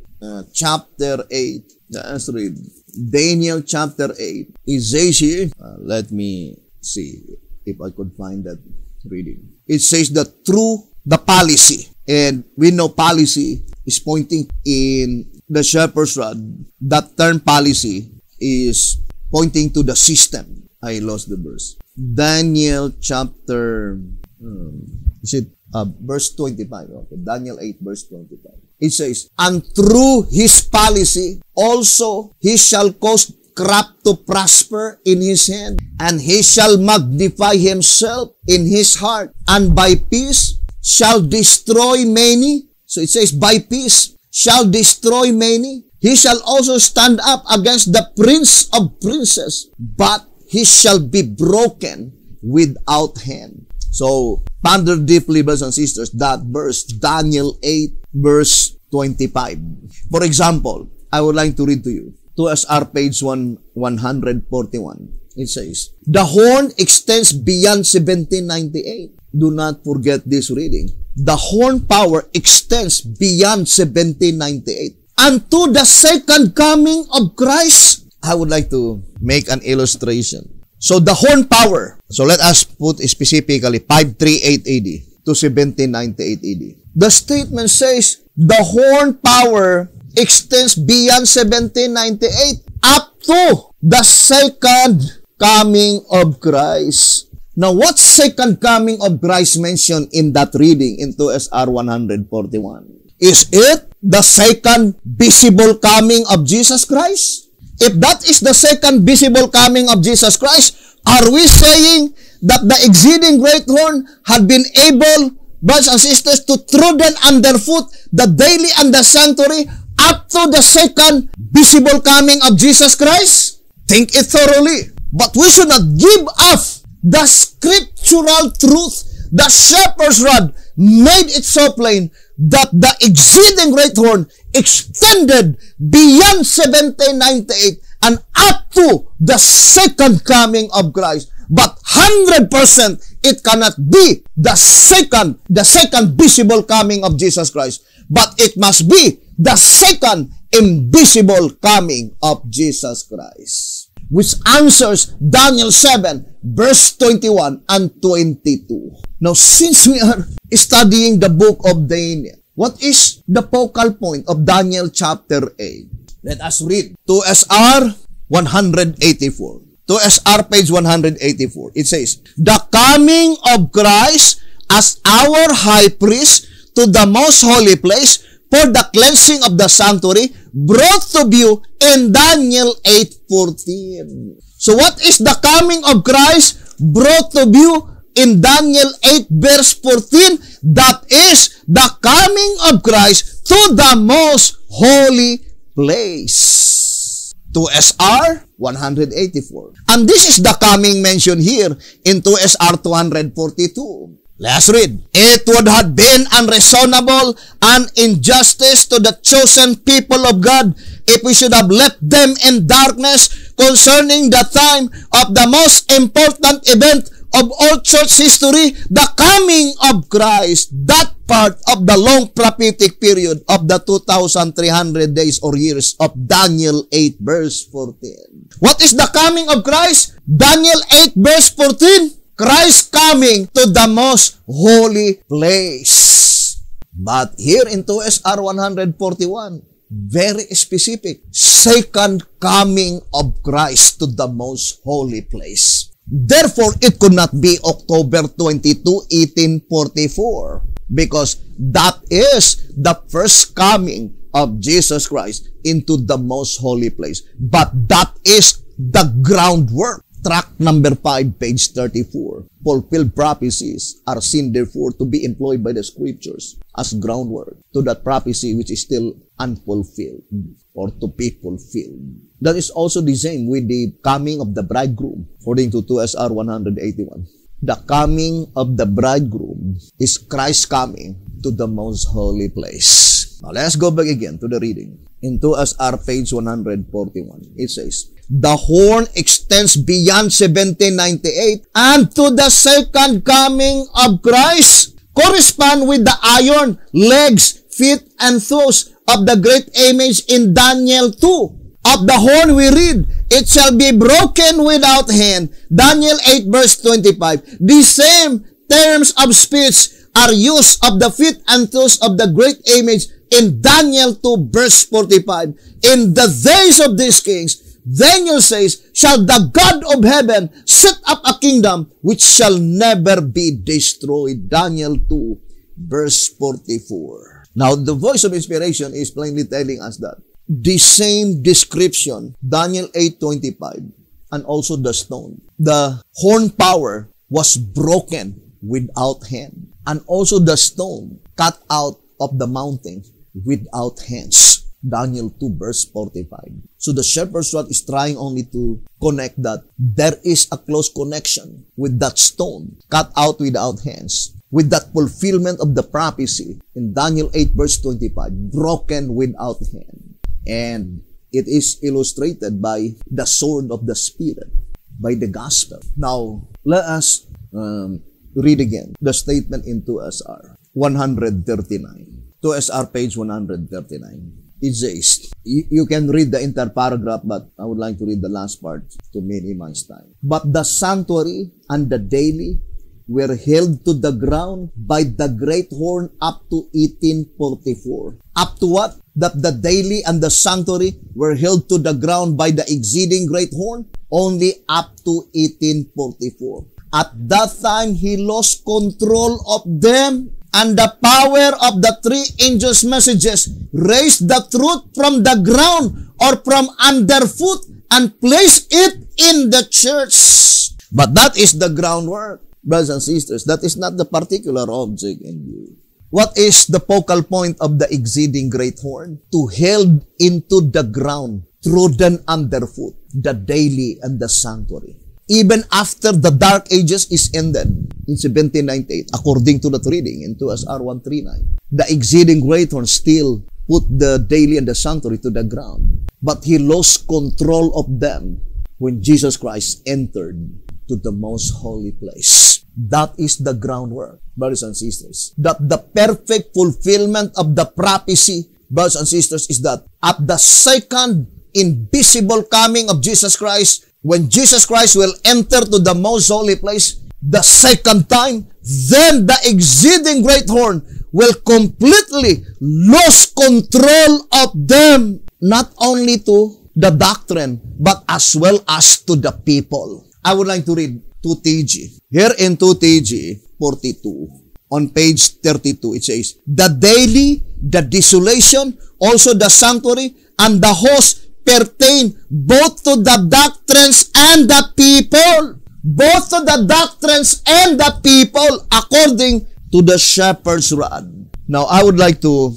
chapter 8, let's read. Daniel chapter 8. It says here, let me see if I could find that reading. It says that through the policy, and we know policy is pointing in the shepherd's rod. That term policy is pointing to the system. I lost the verse. Daniel chapter, verse 25. Okay. Daniel 8 verse 25. It says, and through his policy also he shall cause craft to prosper in his hand, and he shall magnify himself in his heart, and by peace shall destroy many. So it says, by peace shall destroy many. He shall also stand up against the prince of princes, but he shall be broken without hand. So, ponder deeply, brothers and sisters, that verse, Daniel 8, verse 25. For example, I would like to read to you. 2SR page 141. It says, the horn extends beyond 1798. Do not forget this reading. The horn power extends beyond 1798. Unto the second coming of Christ. I would like to make an illustration. So the horn power, so let us put specifically 538 AD to 1798 AD. The statement says, the horn power extends beyond 1798 up to the second coming of Christ. Now, what second coming of Christ mentioned in that reading in 2SR 141? Is it the second visible coming of Jesus Christ? If that is the second visible coming of Jesus Christ, are we saying that the exceeding great horn had been able, brothers and sisters, to trodden underfoot the daily and the sanctuary up to the second visible coming of Jesus Christ? Think it thoroughly. But we should not give up the scriptural truth. The shepherd's rod made it so plain that the exceeding great horn extended beyond 1798 and up to the second coming of Christ. But 100% it cannot be the second visible coming of Jesus Christ. But it must be the second invisible coming of Jesus Christ. which answers Daniel 7, verse 21 and 22. Now, since we are studying the book of Daniel, what is the focal point of Daniel chapter 8? Let us read 2SR 184. 2SR page 184. It says, the coming of Christ as our high priest to the most holy place for the cleansing of the sanctuary brought to view in Daniel 8:14. So what is the coming of Christ brought to view in Daniel 8 verse 14? That is the coming of Christ to the most holy place. 2SR 184. And this is the coming mentioned here in 2SR 242. Let's read. It would have been unreasonable and injustice to the chosen people of God if we should have left them in darkness concerning the time of the most important event of all church history, the coming of Christ, that part of the long prophetic period of the 2,300 days or years of Daniel 8 verse 14. What is the coming of Christ? Daniel 8 verse 14. Christ coming to the most holy place. But here in 2SR 141, very specific, second coming of Christ to the most holy place. Therefore, it could not be October 22, 1844, because that is the first coming of Jesus Christ into the most holy place. But that is the groundwork. Tract number 5, page 34. Fulfilled prophecies are seen therefore to be employed by the scriptures as groundwork to that prophecy which is still unfulfilled or to be fulfilled. That is also the same with the coming of the bridegroom, according to 2SR 181. The coming of the bridegroom is Christ coming to the most holy place. Now let's go back again to the reading. In 2SR page 141, it says, the horn extends beyond 1798 and to the second coming of Christ correspond with the iron legs, feet, and toes of the great image in Daniel 2. Of the horn we read, it shall be broken without hand. Daniel 8 verse 25. The same terms of speech are used of the feet and toes of the great image in Daniel 2 verse 45. In the days of these kings, Daniel says, shall the God of heaven set up a kingdom which shall never be destroyed. Daniel 2 verse 44. Now, the voice of inspiration is plainly telling us that the same description, Daniel 8:25, and also the stone. The horn power was broken without hand, and also the stone cut out of the mountain without hands. Daniel 2 verse 45. So the shepherd's rod is trying only to connect that there is a close connection with that stone cut out without hands, with that fulfillment of the prophecy in Daniel 8 verse 25, broken without hand. And it is illustrated by the sword of the Spirit, by the gospel. Now, let us read again the statement in 2SR 139. 2SR page 139. It says, you can read the entire paragraph, but I would like to read the last part to minimize time. But the sanctuary and the daily were held to the ground by the great horn up to 1844. Up to what? That the daily and the sanctuary were held to the ground by the exceeding great horn? Only up to 1844. At that time, he lost control of them, and the power of the three angels' messages raised the truth from the ground or from underfoot and placed it in the church. But that is the groundwork, brothers and sisters. That is not the particular object in view. What is the focal point of the exceeding great horn? To held into the ground, trodden underfoot, the daily and the sanctuary. Even after the Dark Ages is ended in 1798, according to that reading in 2SR 139, the exceeding great horn still put the daily and the sanctuary to the ground. But he lost control of them when Jesus Christ entered to the most holy place. That is the groundwork, brothers and sisters. That the perfect fulfillment of the prophecy, brothers and sisters, is that at the second invisible coming of Jesus Christ, when Jesus Christ will enter to the most holy place the second time, then the exceeding great horn will completely lose control of them, not only to the doctrine, but as well as to the people. I would like to read 2TG. Here in 2TG 42, on page 32, it says, the daily, the desolation, also the sanctuary, and the host pertain both to the doctrines and the people. Both to the doctrines and the people according to the shepherd's rod. Now, I would like to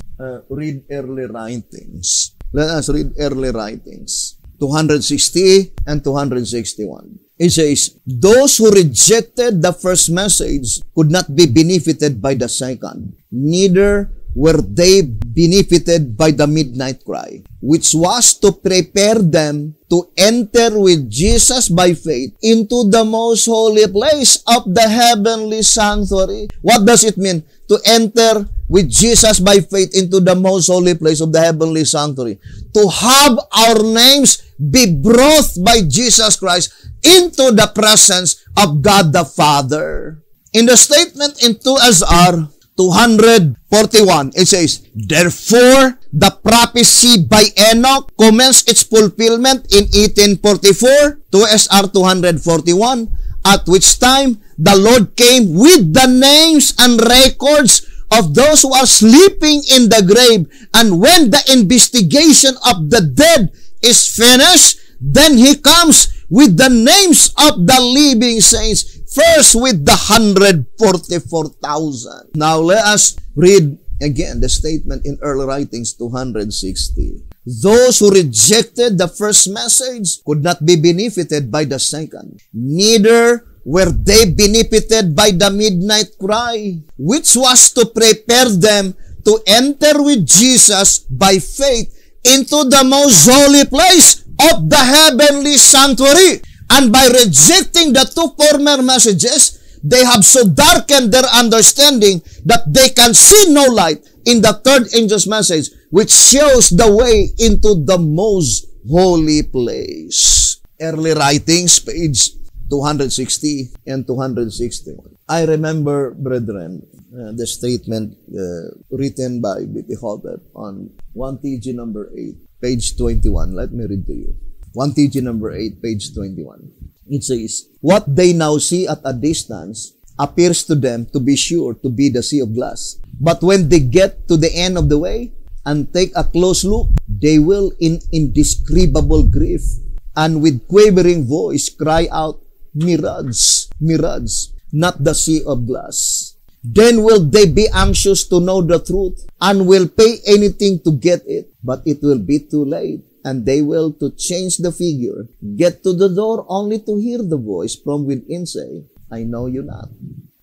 read early writings. Let us read early writings. 260 and 261. It says, those who rejected the first message could not be benefited by the second, neither were they benefited by the midnight cry, which was to prepare them to enter with Jesus by faith into the most holy place of the heavenly sanctuary. What does it mean to enter with Jesus by faith into the most holy place of the heavenly sanctuary? To have our names be brought by Jesus Christ into the presence of God the Father. In the statement in 2 SR 241, it says, therefore, the prophecy by Enoch commenced its fulfillment in 1844, 2 SR 241, at which time the Lord came with the names and records of those who are sleeping in the grave. And when the investigation of the dead is finished, then He comes with the names of the living saints, first with the 144,000. Now let us read again the statement in early writings 260. Those who rejected the first message could not be benefited by the second, neither were they benefited by the midnight cry, which was to prepare them to enter with Jesus by faith into the most holy place of the heavenly sanctuary. And by rejecting the two former messages, they have so darkened their understanding that they can see no light in the third angel's message, which shows the way into the most holy place. Early writings, page 260 and 261. I remember, brethren, the statement written by B.T. Hotep on 1TG number 8, page 21. Let me read to you. 1TG number 8, page 21. It says, what they now see at a distance appears to them to be sure to be the sea of glass. But when they get to the end of the way and take a close look, they will in indescribable grief and with quavering voice cry out, mirage, mirage, not the sea of glass. Then will they be anxious to know the truth and will pay anything to get it, but it will be too late. And they will to change the figure, get to the door only to hear the voice from within say, I know you not.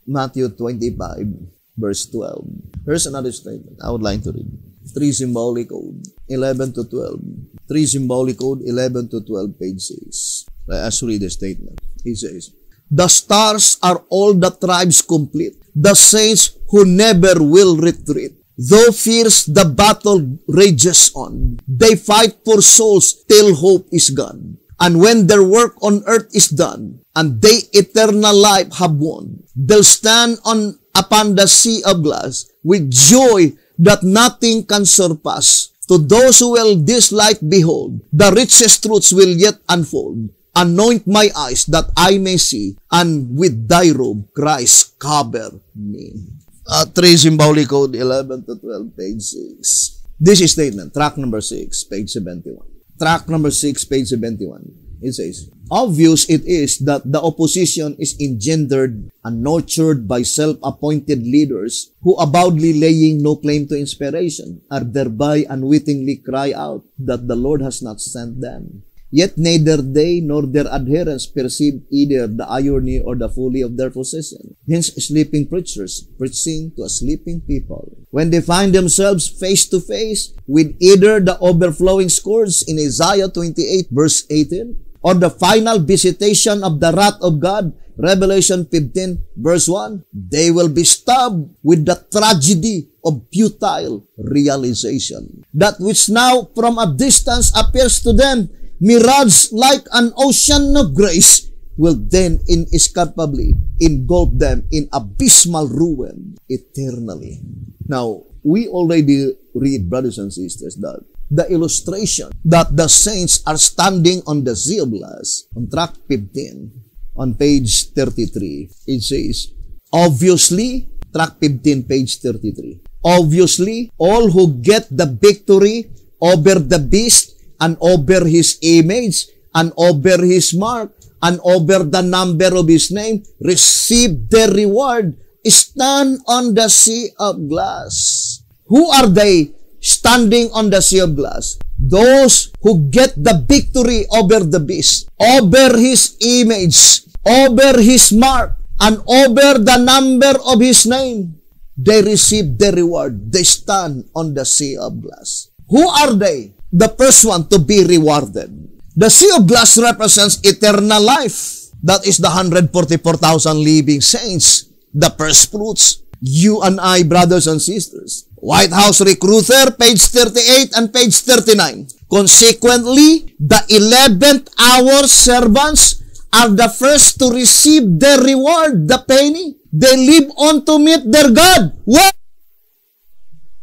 Matthew 25, verse 12. Here's another statement I would like to read. 3 symbolic code, 11 to 12. 3 symbolic code, 11 to 12, page 6. Let us read the statement. He says, the stars are all the tribes complete, the saints who never will retreat. Though fierce the battle rages on, they fight for souls till hope is gone. And when their work on earth is done, and they eternal life have won, they'll stand upon the sea of glass with joy that nothing can surpass. To those who will this light behold, the richest truths will yet unfold. Anoint my eyes that I may see, and with thy robe, Christ, cover me. 3 symbolic code, 11 to 12, page 6. This is statement, track number 6, page 71. Track number 6, page 71. It says, obvious it is that the opposition is engendered and nurtured by self-appointed leaders who avowedly laying no claim to inspiration are thereby unwittingly cry out that the Lord has not sent them. Yet neither they nor their adherents perceive either the irony or the folly of their position. Hence, sleeping preachers preaching to a sleeping people. When they find themselves face to face with either the overflowing scourge in Isaiah 28 verse 18 or the final visitation of the wrath of God, Revelation 15 verse 1, they will be stabbed with the tragedy of futile realization. That which now from a distance appears to them mirage like an ocean of grace will then inescapably engulf them in abysmal ruin eternally. Now, we already read, brothers and sisters, that the illustration that the saints are standing on the sea of glass on track 15 on page 33, it says, obviously, track 15, page 33, obviously, all who get the victory over the beast and over his image and over his mark and over the number of his name receive their reward, stand on the sea of glass. Who are they standing on the sea of glass? Those who get the victory over the beast, over his image, over his mark, and over the number of his name. They receive the reward. They stand on the sea of glass. Who are they? The first one to be rewarded. The sea of glass represents eternal life. That is the 144,000 living saints, the first fruits. You and I, brothers and sisters. White House Recruiter, page 38 and page 39. Consequently, the 11th hour servants are the first to receive their reward, the penny. They live on to meet their God. What?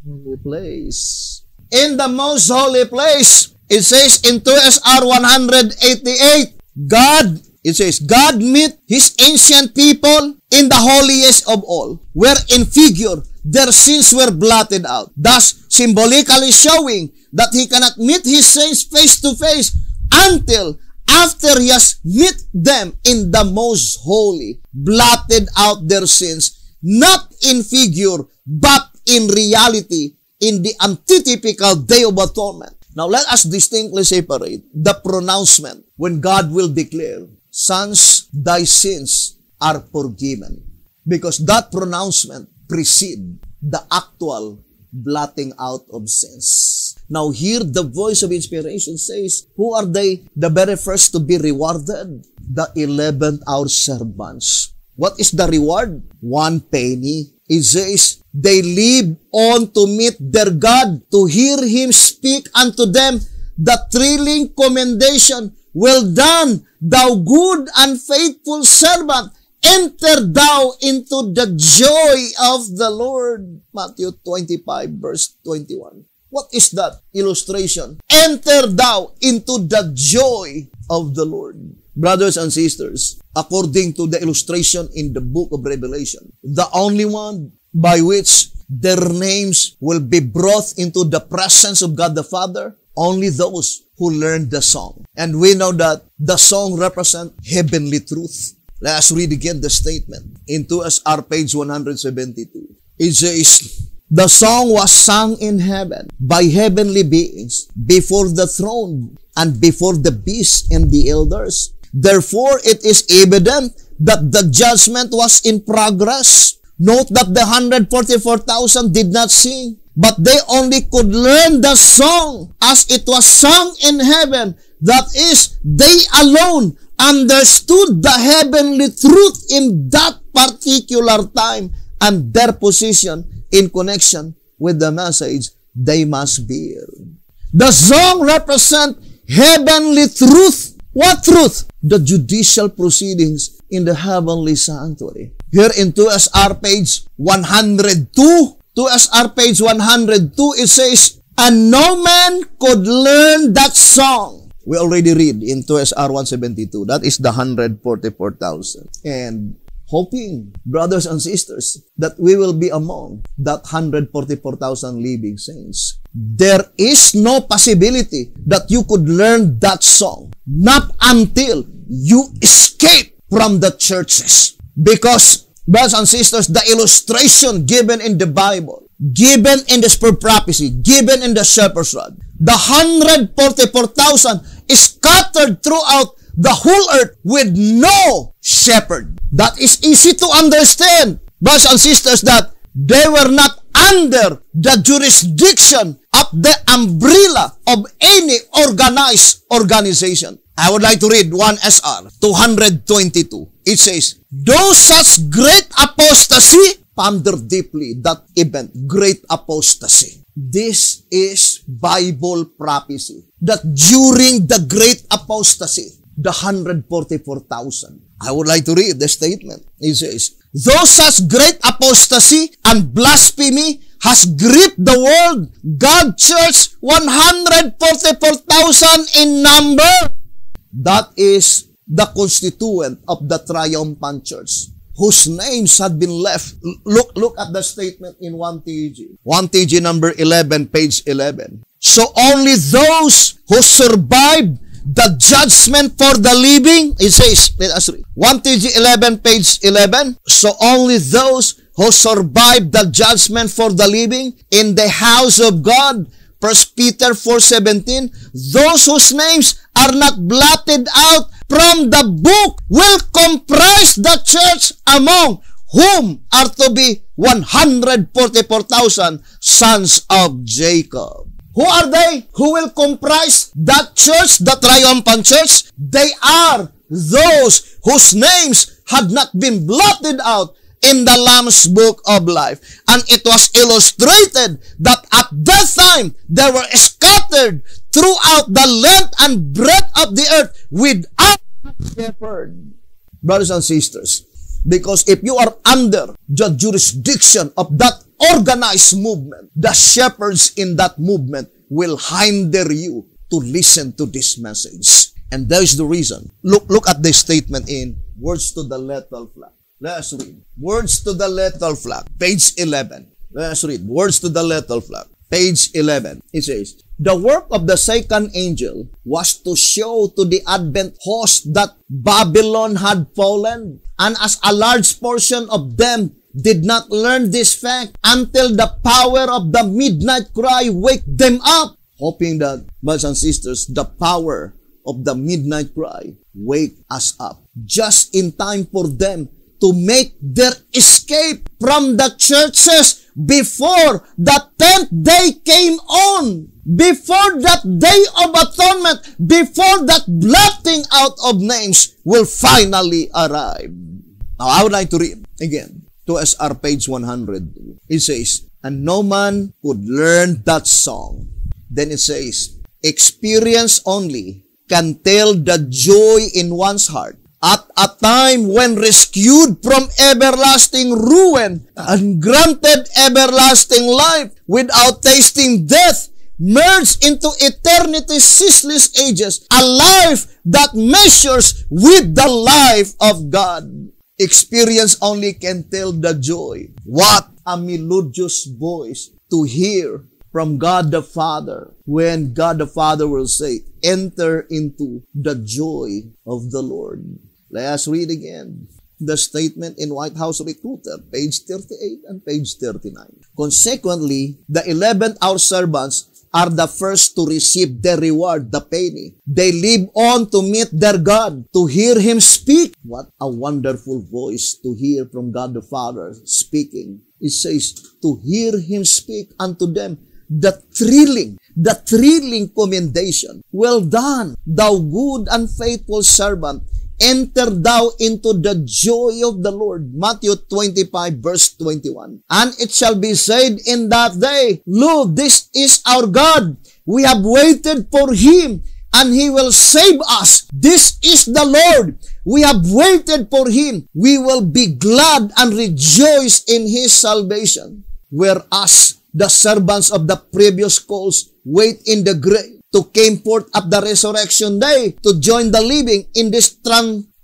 Holy place. In the most holy place, it says in 2SR 188, it says, God meet his ancient people in the holiest of all, where in figure their sins were blotted out, thus symbolically showing that he cannot meet his saints face to face until after he has met them in the most holy, blotted out their sins, not in figure, but in reality, in the antitypical day of atonement. Now, let us distinctly separate the pronouncement when God will declare, sons, thy sins are forgiven. Because that pronouncement precedes the actual blotting out of sins. Now, here the voice of inspiration says, who are they? The very first to be rewarded? The 11th hour servants. What is the reward? 1 penny. It says, they live on to meet their God, to hear him speak unto them the thrilling commendation, well done, thou good and faithful servant, enter thou into the joy of the Lord. Matthew 25, verse 21. What is that illustration? Enter thou into the joy of the Lord. Brothers and sisters, according to the illustration in the book of Revelation, the only one by which their names will be brought into the presence of God the Father, only those who learn the song. And we know that the song represents heavenly truth. Let us read again the statement in 2SR page 172. It says, the song was sung in heaven by heavenly beings before the throne and before the beast and the elders. Therefore, it is evident that the judgment was in progress. Note that the 144,000 did not sing, but they only could learn the song as it was sung in heaven. That is, they alone understood the heavenly truth in that particular time and their position in connection with the message they must bear. The song represents heavenly truth. What truth? The judicial proceedings in the heavenly sanctuary. Here in 2SR page 102, 2SR page 102, it says, and no man could learn that song. We already read in 2SR 172. That is the 144,000. And hoping, brothers and sisters, that we will be among that 144,000 living saints. There is no possibility that you could learn that song, not until you escape from the churches. Because, brothers and sisters, the illustration given in the Bible, given in the spirit prophecy, given in the shepherd's rod, the 144,000 is scattered throughout the whole earth with no shepherd. That is easy to understand, brothers and sisters, that they were not under the jurisdiction of the umbrella of any organized organization. I would like to read 1SR 222. It says, though such great apostasy, ponder deeply that event, great apostasy. This is Bible prophecy that during the great apostasy, the 144,000. I would like to read the statement. It says, though such great apostasy and blasphemy has gripped the world, God's church 144,000 in number. That is the constituent of the triumphant church, whose names had been left. Look at the statement in 1 TG. 1 TG number 11, page 11. So only those who survived the judgment for the living, it says, let us read. 1 TG 11, page 11. So only those who survived the judgment for the living in the house of God, 1 Peter 4:17, those whose names are not blotted out from the book will comprise the church, among whom are to be 144,000 sons of Jacob. Who are they? Who will comprise that church, the triumphant church? They are those whose names had not been blotted out in the Lamb's book of life. And it was illustrated that at that time, they were scattered throughout the length and breadth of the earth without a shepherd. Brothers and sisters, because if you are under the jurisdiction of that organized movement, the shepherds in that movement will hinder you to listen to this message. And that is the reason. Look at the statement in Words to the Lethal Flock. Let us read. Words to the Lethal Flock, page 11. Let us read. Words to the Lethal Flock, page 11. It says, the work of the second angel was to show to the Advent host that Babylon had fallen, and as a large portion of them did not learn this fact until the power of the midnight cry waked them up. Hoping that, brothers and sisters, the power of the midnight cry wake us up just in time for them to make their escape from the churches before the 10th day came on, before that day of atonement, before that blotting out of names will finally arrive. Now, I would like to read again to SR page 100. It says, and no man could learn that song. Then it says, experience only can tell the joy in one's heart at a time when rescued from everlasting ruin and granted everlasting life without tasting death, merged into eternity's ceaseless ages, a life that measures with the life of God. Experience only can tell the joy. What a melodious voice to hear from God the Father when God the Father will say, enter into the joy of the Lord. Let us read again the statement in White House Recruiter, page 38 and page 39. Consequently, the 11th hour servants are the first to receive their reward, the penny. They live on to meet their God, to hear Him speak. What a wonderful voice to hear from God the Father speaking. It says, to hear Him speak unto them the thrilling commendation. Well done, thou good and faithful servant. Enter thou into the joy of the Lord. Matthew 25 verse 21. And it shall be said in that day, look, this is our God. We have waited for Him, and He will save us. This is the Lord. We have waited for Him. We will be glad and rejoice in His salvation. Whereas the servants of the previous calls wait in the grave to came forth at the resurrection day to join the living in this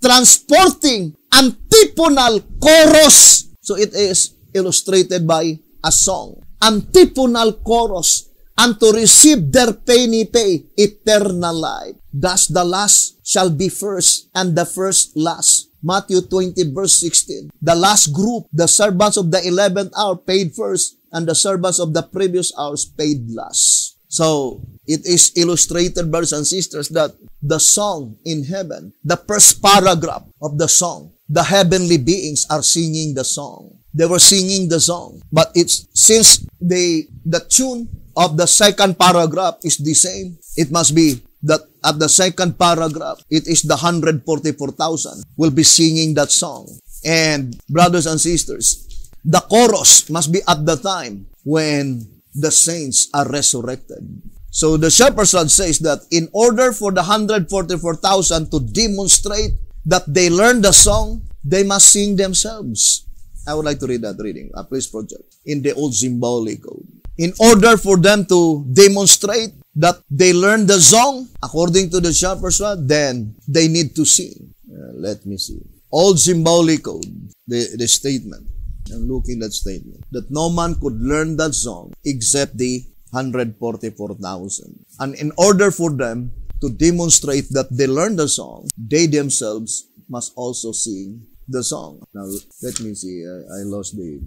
transporting antiphonal chorus. So it is illustrated by a song. Antiphonal chorus. And to receive their penny pay, eternal life. Thus the last shall be first, and the first last. Matthew 20 verse 16. The last group, the servants of the 11th hour paid first, and the servants of the previous hours paid last. So, it is illustrated, brothers and sisters, that the song in heaven, the first paragraph of the song, the heavenly beings are singing the song. They were singing the song. But it's since the tune of the second paragraph is the same, it must be that at the second paragraph, it is the 144,000 will be singing that song. And, brothers and sisters, the chorus must be at the time when the saints are resurrected. So the shepherd's rod says that in order for the 144,000 to demonstrate that they learned the song, they must sing themselves. I would like to read that reading. Please project. In the old symbolic code. In order for them to demonstrate that they learned the song, according to the shepherd's rod, then they need to sing. Let me see. Old symbolic code. The statement. I'm looking at that statement. That no man could learn that song except the 144,000. And in order for them to demonstrate that they learned the song, they themselves must also sing the song. Now, let me see. I lost the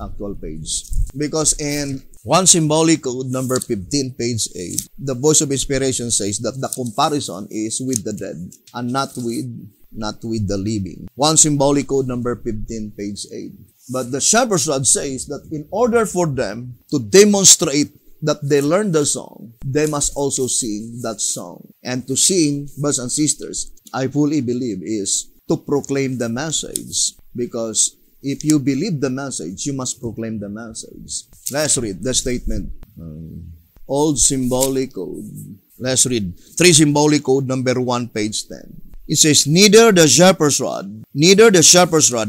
actual page. Because in one symbolic code, number 15, page 8, the voice of inspiration says that the comparison is with the dead and not with the living. One symbolic code, number 15, page 8. But the shepherd's rod says that in order for them to demonstrate that they learned the song, they must also sing that song. And to sing, brothers and sisters, I fully believe is to proclaim the message. Because if you believe the message, you must proclaim the message. Let's read the statement. Old symbolic code. Let's read 3 symbolic code, number 1, page 10. It says, neither the shepherd's rod,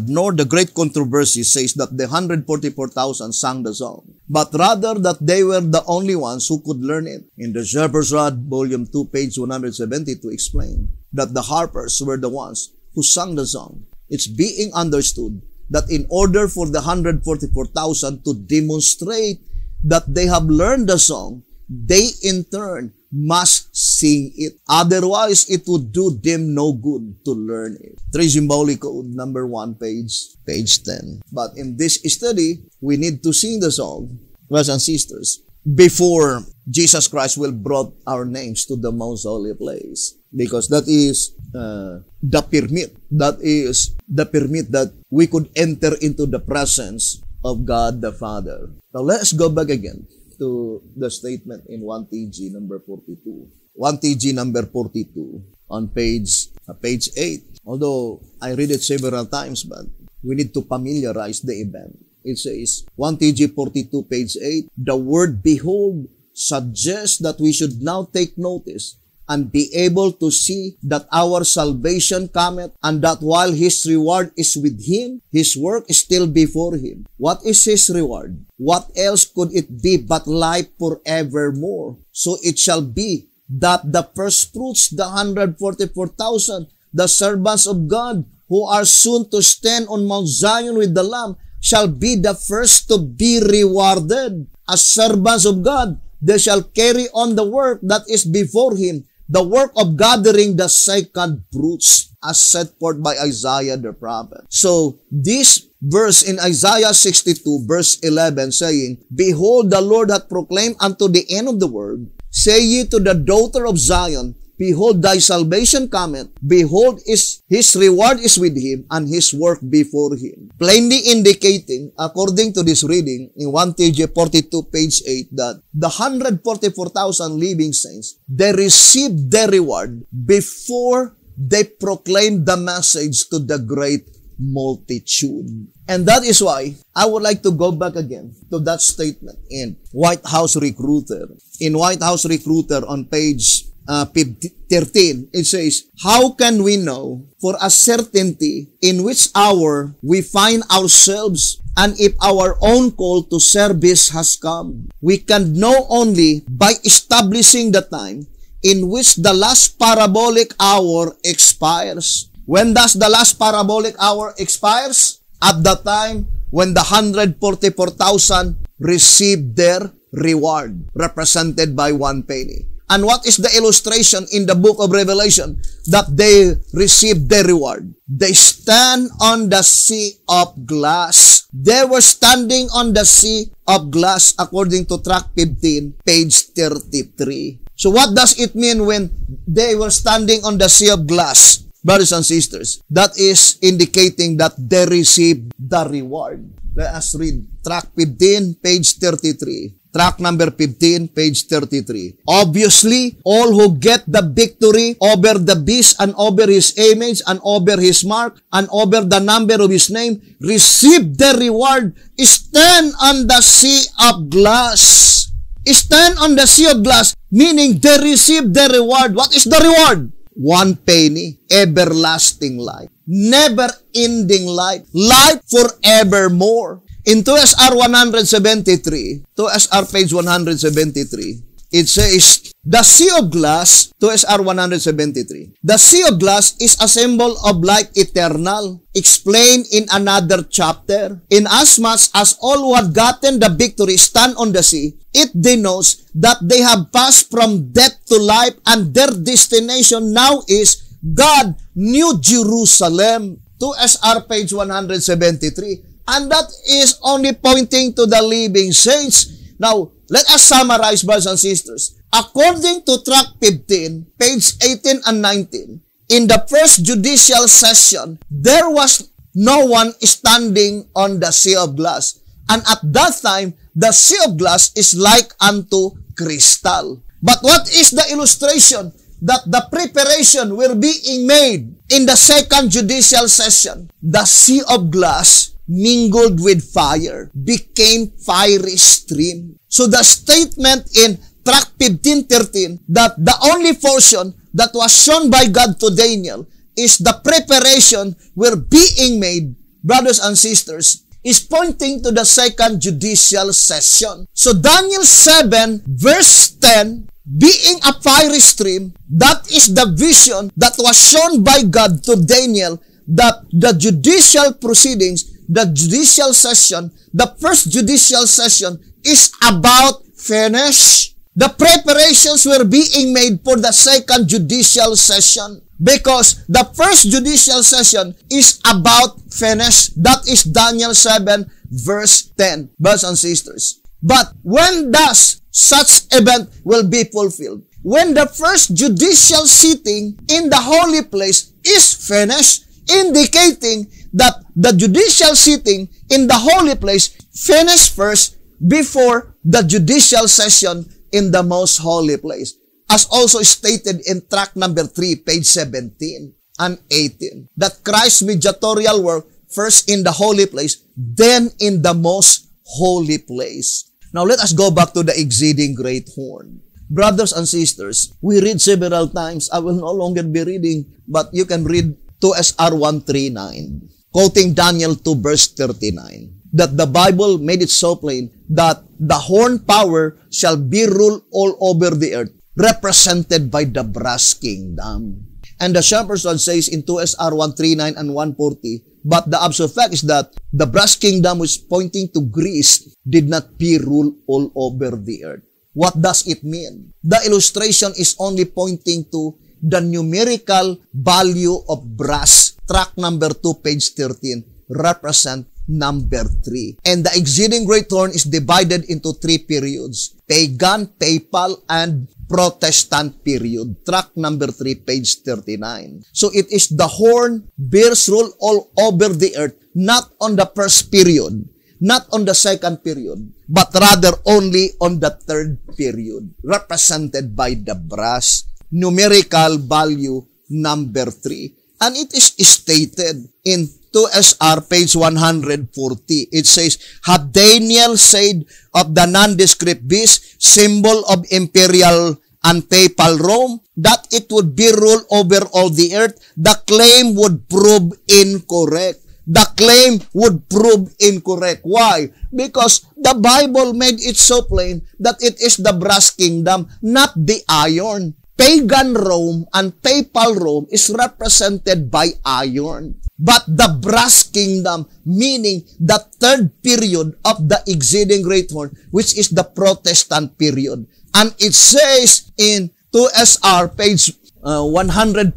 nor the great controversy says that the 144,000 sang the song, but rather that they were the only ones who could learn it. In the shepherd's rod, volume 2, page 172, explain that the harpers were the ones who sang the song. It's being understood that in order for the 144,000 to demonstrate that they have learned the song, they in turn must sing it. Otherwise, it would do them no good to learn it. 3 symbolic code, number 1, page 10. But in this study, we need to sing the song, brothers and sisters, before Jesus Christ will brought our names to the most holy place. Because that is the permit. That is the permit that we could enter into the presence of God the Father. Now, let's go back again to the statement in 1 TG number 42. 1 TG number 42 on page 8. Although I read it several times, but we need to familiarize the event. It says, 1 TG 42, page 8, the word behold suggests that we should now take notice and be able to see that our salvation cometh, and that while his reward is with him, his work is still before him. What is his reward? What else could it be but life forevermore? So it shall be that the first fruits, the 144,000, the servants of God, who are soon to stand on Mount Zion with the Lamb, shall be the first to be rewarded. As servants of God, they shall carry on the work that is before him, the work of gathering the second fruits, as set forth by Isaiah the prophet. So, this verse in Isaiah 62, verse 11, saying, behold, the Lord hath proclaimed unto the end of the world, say ye to the daughter of Zion, behold, thy salvation cometh. Behold, his reward is with him, and his work before him. Plainly indicating, according to this reading, in 1 TJ 42, page 8, that the 144,000 living saints, they received their reward before they proclaimed the message to the great multitude. And that is why I would like to go back again to that statement in White House Recruiter. In White House Recruiter on page 13, it says, how can we know for a certainty in which hour we find ourselves, and if our own call to service has come? We can know only by establishing the time in which the last parabolic hour expires. When does the last parabolic hour expires? At the time when the 144,000 received their reward, represented by 1 penny. And what is the illustration in the book of Revelation that they received their reward? They stand on the sea of glass. They were standing on the sea of glass according to track 15, page 33. So what does it mean when they were standing on the sea of glass? Brothers and sisters, that is indicating that they received the reward. Let us read track 15, page 33. track number 15, page 33. Obviously, all who get the victory over the beast and over his image and over his mark and over the number of his name receive the reward. Stand on the sea of glass. Stand on the sea of glass, meaning they receive the reward. What is the reward? 1 penny, everlasting life, never-ending life, life forevermore. In 2SR 173, 2SR page 173, it says, the sea of glass, 2SR 173, the sea of glass is a symbol of life eternal, explained in another chapter. Inasmuch as all who have gotten the victory stand on the sea, it denotes that they have passed from death to life and their destination now is God, New Jerusalem. 2SR page 173. And that is only pointing to the living saints. Now, let us summarize, brothers and sisters. According to track 15, page 18 and 19, in the first judicial session, there was no one standing on the sea of glass. And at that time, the sea of glass is like unto crystal. But what is the illustration? That the preparation will being made in the second judicial session. The sea of glass mingled with fire, became fiery stream. So the statement in track 15:13 that the only portion that was shown by God to Daniel is the preparation were being made, brothers and sisters, is pointing to the second judicial session. So Daniel 7 verse 10, being a fiery stream, that is the vision that was shown by God to Daniel, that the judicial proceedings, the judicial session, the first judicial session is about finish. The preparations were being made for the second judicial session because the first judicial session is about finish. That is Daniel 7 verse 10, brothers and sisters. But when does such event will be fulfilled? When the first judicial sitting in the holy place is finished, indicating that the judicial sitting in the holy place finished first before the judicial session in the most holy place. As also stated in track number 3, page 17 and 18, that Christ's mediatorial work first in the holy place, then in the most holy place. Now let us go back to the exceeding great horn. Brothers and sisters, we read several times. I will no longer be reading, but you can read 2SR 139, quoting Daniel 2 verse 39, that the Bible made it so plain that the horn power shall be ruled all over the earth, represented by the brass kingdom. And the Shepherdson says in 2SR 139 and 140, but the absolute fact is that the brass kingdom, which pointing to Greece, did not be ruled all over the earth. What does it mean? The illustration is only pointing to the numerical value of brass. Track number 2, page 13, represent number 3. And the exceeding great horn is divided into 3 periods: pagan, papal, and Protestant period. Track number 3, page 39. So it is the horn bears rule all over the earth, not on the first period, not on the second period, but rather only on the third period, represented by the brass. Numerical value number 3. And it is stated in 2SR page 140. It says, had Daniel said of the nondescript beast, symbol of imperial and papal Rome, that it would be ruled over all the earth, the claim would prove incorrect. The claim would prove incorrect. Why? Because the Bible made it so plain that it is the brass kingdom, not the iron. Pagan Rome and papal Rome is represented by iron. But the brass kingdom, meaning the third period of the exceeding great horn, which is the Protestant period. And it says in 2SR page 141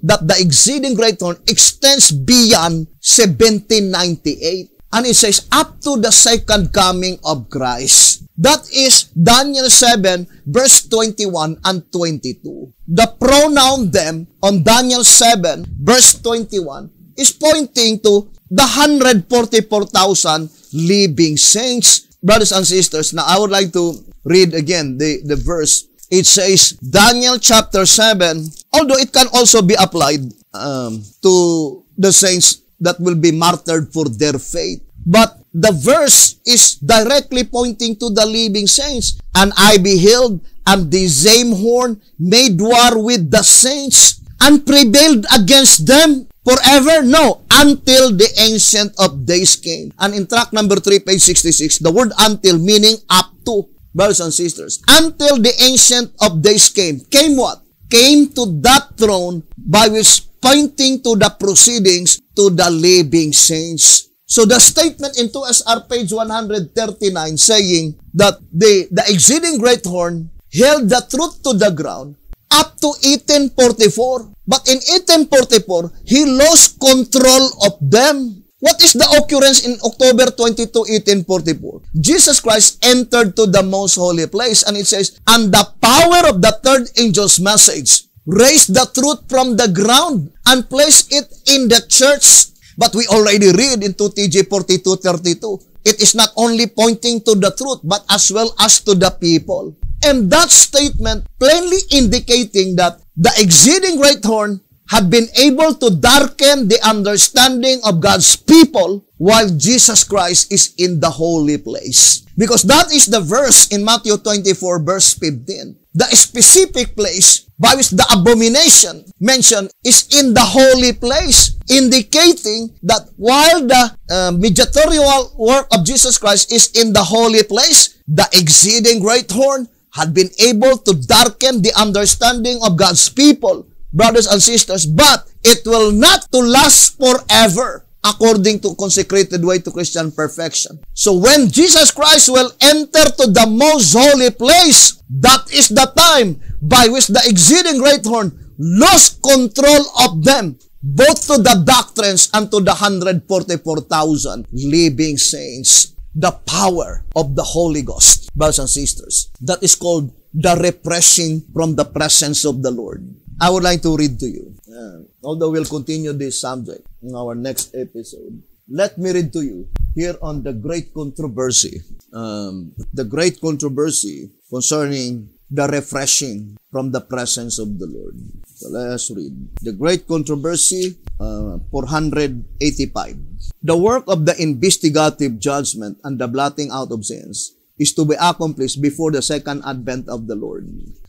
that the exceeding great horn extends beyond 1798. And it says up to the second coming of Christ. That is Daniel 7 verse 21 and 22. The pronoun them on Daniel 7 verse 21 is pointing to the 144,000 living saints brothers and sisters, now I would like to read again the verse. It says, Daniel chapter 7, although it can also be applied to the saints that will be martyred for their faith. But the verse is directly pointing to the living saints. And I beheld, and the same horn made war with the saints, and prevailed against them forever? No, until the Ancient of Days came. And in track number 3, page 66, the word until meaning up to. Brothers and sisters, until the Ancient of Days came. Came what? Came to that throne by which pointing to the proceedings to the living saints. So the statement in 2SR page 139 saying that the exceeding great horn held the truth to the ground up to 1844. But in 1844, he lost control of them. What is the occurrence in October 22, 1844? Jesus Christ entered to the most holy place, and it says, and the power of the third angel's message raised the truth from the ground and placed it in the church. But we already read in 2 TG 42:32. It is not only pointing to the truth, but as well as to the people. And that statement plainly indicating that the exceeding great horn had been able to darken the understanding of God's people while Jesus Christ is in the holy place. Because that is the verse in Matthew 24 verse 15. The specific place by which the abomination mentioned is in the holy place, indicating that while the mediatorial work of Jesus Christ is in the holy place, the exceeding great horn had been able to darken the understanding of God's people, brothers and sisters, but it will not to last forever according to consecrated way to Christian perfection. So when Jesus Christ will enter to the most holy place, that is the time by which the exceeding great horn lost control of them, both to the doctrines and to the 144,000 living saints. The power of the Holy Ghost, brothers and sisters, that is called the refreshing from the presence of the Lord. I would like to read to you, although we'll continue this subject in our next episode. Let me read to you here on the great controversy concerning the refreshing from the presence of the Lord. So let's read. The great controversy, 485. The work of the investigative judgment and the blotting out of sins is to be accomplished before the second advent of the Lord.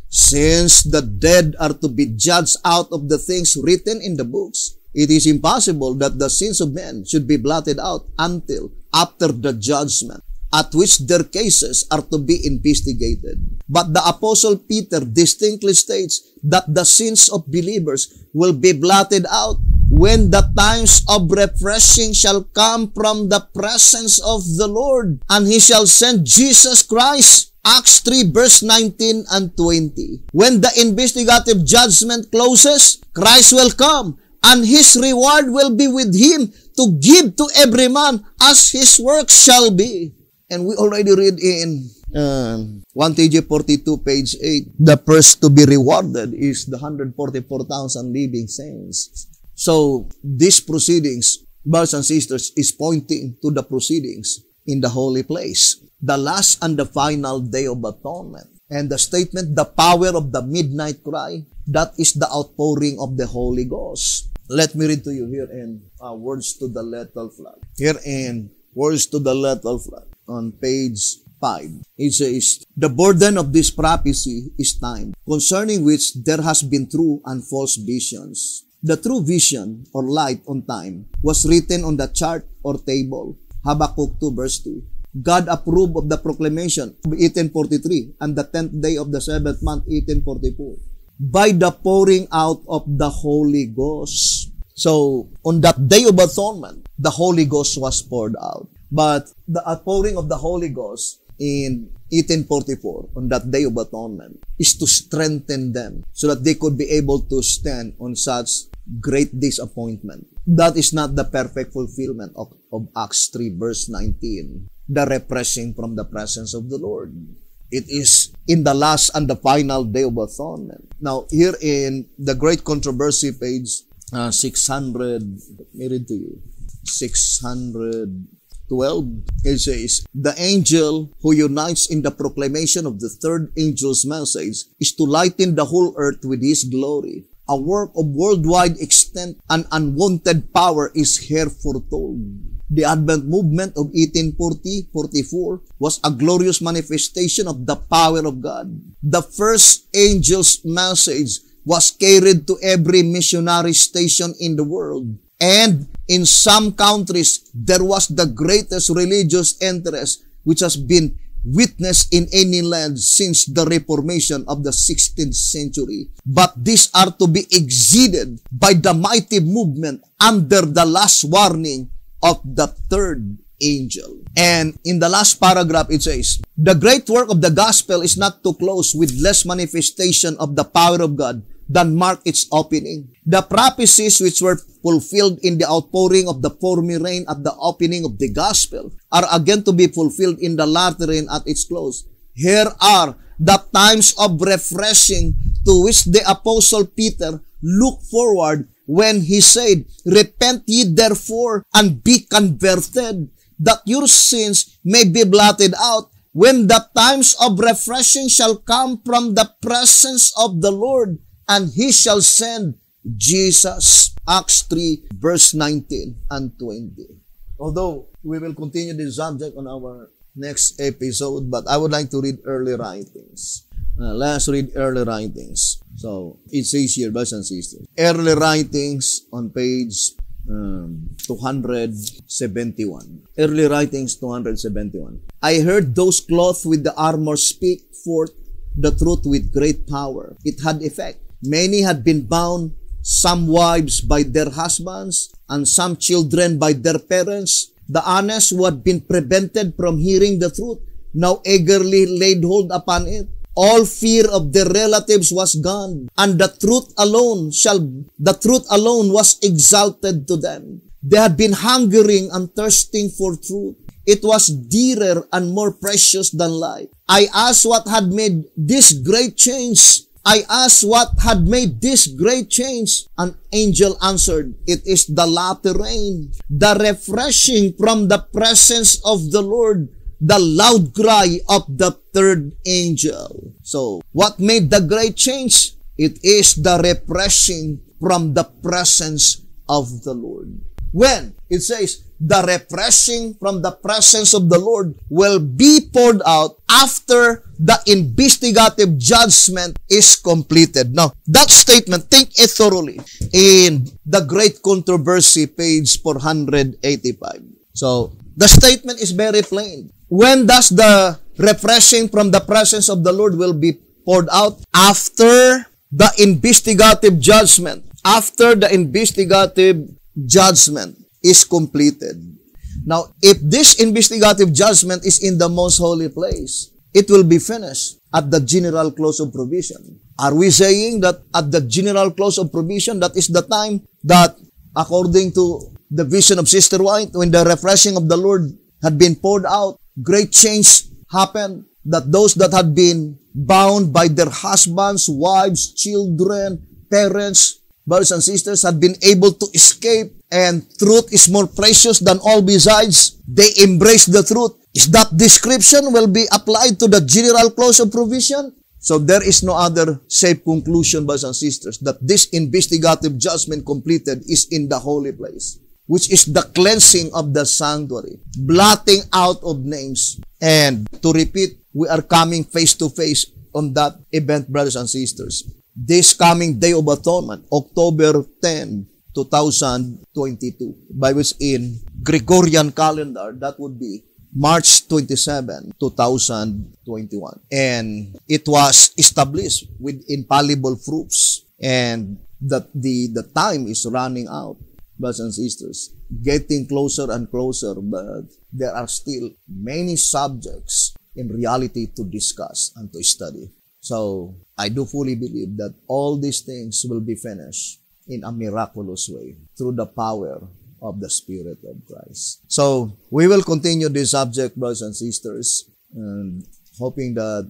Since the dead are to be judged out of the things written in the books, it is impossible that the sins of men should be blotted out until after the judgment, at which their cases are to be investigated. But the Apostle Peter distinctly states that the sins of believers will be blotted out when the times of refreshing shall come from the presence of the Lord, and He shall send Jesus Christ. Acts 3 verse 19 and 20. When the investigative judgment closes, Christ will come, and His reward will be with Him to give to every man as his work shall be. And we already read in 1 TG 42 page 8, the first to be rewarded is the 144,000 living saints. So these proceedings, brothers and sisters, is pointing to the proceedings in the holy place, the last and the final day of atonement. And the statement, the power of the midnight cry, that is the outpouring of the Holy Ghost. Let me read to you here in Words to the Lethal Flood. Here in Words to the Lethal Flood on page 5. It says, the burden of this prophecy is time, concerning which there has been true and false visions. The true vision or light on time was written on the chart or table. Habakkuk 2 verse 2. God approved of the proclamation of 1843 and the 10th day of the 7th month 1844 by the pouring out of the Holy Ghost. So, on that day of atonement, the Holy Ghost was poured out. But the outpouring of the Holy Ghost in 1844, on that day of atonement, is to strengthen them so that they could be able to stand on such great disappointment. That is not the perfect fulfillment of Acts 3 verse 19, the refreshing from the presence of the Lord. It is in the last and the final day of atonement. Now, here in the Great Controversy, page 600, let me read to you, 600, 12, it says, the angel who unites in the proclamation of the third angel's message is to lighten the whole earth with his glory. A work of worldwide extent and unwanted power is here foretold. The Advent movement of 1840-44 was a glorious manifestation of the power of God. The first angel's message was carried to every missionary station in the world. And in some countries, there was the greatest religious interest which has been witnessed in any land since the Reformation of the 16th century. But these are to be exceeded by the mighty movement under the last warning of the third angel. And in the last paragraph, it says, the great work of the gospel is not to close with less manifestation of the power of God than mark its opening. The prophecies which were fulfilled in the outpouring of the former rain at the opening of the gospel are again to be fulfilled in the latter rain at its close. Here are the times of refreshing to which the Apostle Peter looked forward when he said, repent ye therefore and be converted, that your sins may be blotted out, when the times of refreshing shall come from the presence of the Lord, and he shall send Jesus. Acts 3, verse 19 and 20. Although we will continue this subject on our next episode, but I would like to read early writings. Let's read early writings. So, it says here, brothers and sisters, early writings on page 271. Early writings 271. I heard those clothed with the armor speak forth the truth with great power. It had effect. Many had been bound, some wives by their husbands, and some children by their parents. The honest who had been prevented from hearing the truth now eagerly laid hold upon it. All fear of their relatives was gone, and the truth alone was exalted to them. They had been hungering and thirsting for truth. It was dearer and more precious than life. I asked what had made this great change. An angel answered, it is the latter rain, the refreshing from the presence of the Lord, the loud cry of the third angel. So, what made the great change? It is the refreshing from the presence of the Lord. When? It says, the refreshing from the presence of the Lord will be poured out after the investigative judgment is completed. Now, that statement, think it thoroughly in the Great Controversy, page 485. So, the statement is very plain. When does the refreshing from the presence of the Lord will be poured out? After the investigative judgment. After the investigative judgment is completed. Now, if this investigative judgment is in the most holy place, it will be finished at the general close of provision. Are we saying that at the general close of provision, that is the time that, according to the vision of Sister White, when the refreshing of the Lord had been poured out, great change happened, that those that had been bound by their husbands, wives, children, parents, brothers and sisters, had been able to escape, and truth is more precious than all besides. They embrace the truth. Is that description will be applied to the general close of provision? So there is no other safe conclusion, brothers and sisters, that this investigative judgment completed is in the holy place, which is the cleansing of the sanctuary, blotting out of names. And to repeat, we are coming face to face on that event, brothers and sisters. This coming Day of Atonement, October 10, 2022, by which in Gregorian calendar, that would be March 27, 2021. And it was established with infallible proofs. And that the time is running out, brothers and sisters, getting closer and closer, but there are still many subjects in reality to discuss and to study. So, I do fully believe that all these things will be finished in a miraculous way through the power of the Spirit of Christ. So, we will continue this subject, brothers and sisters, and hoping that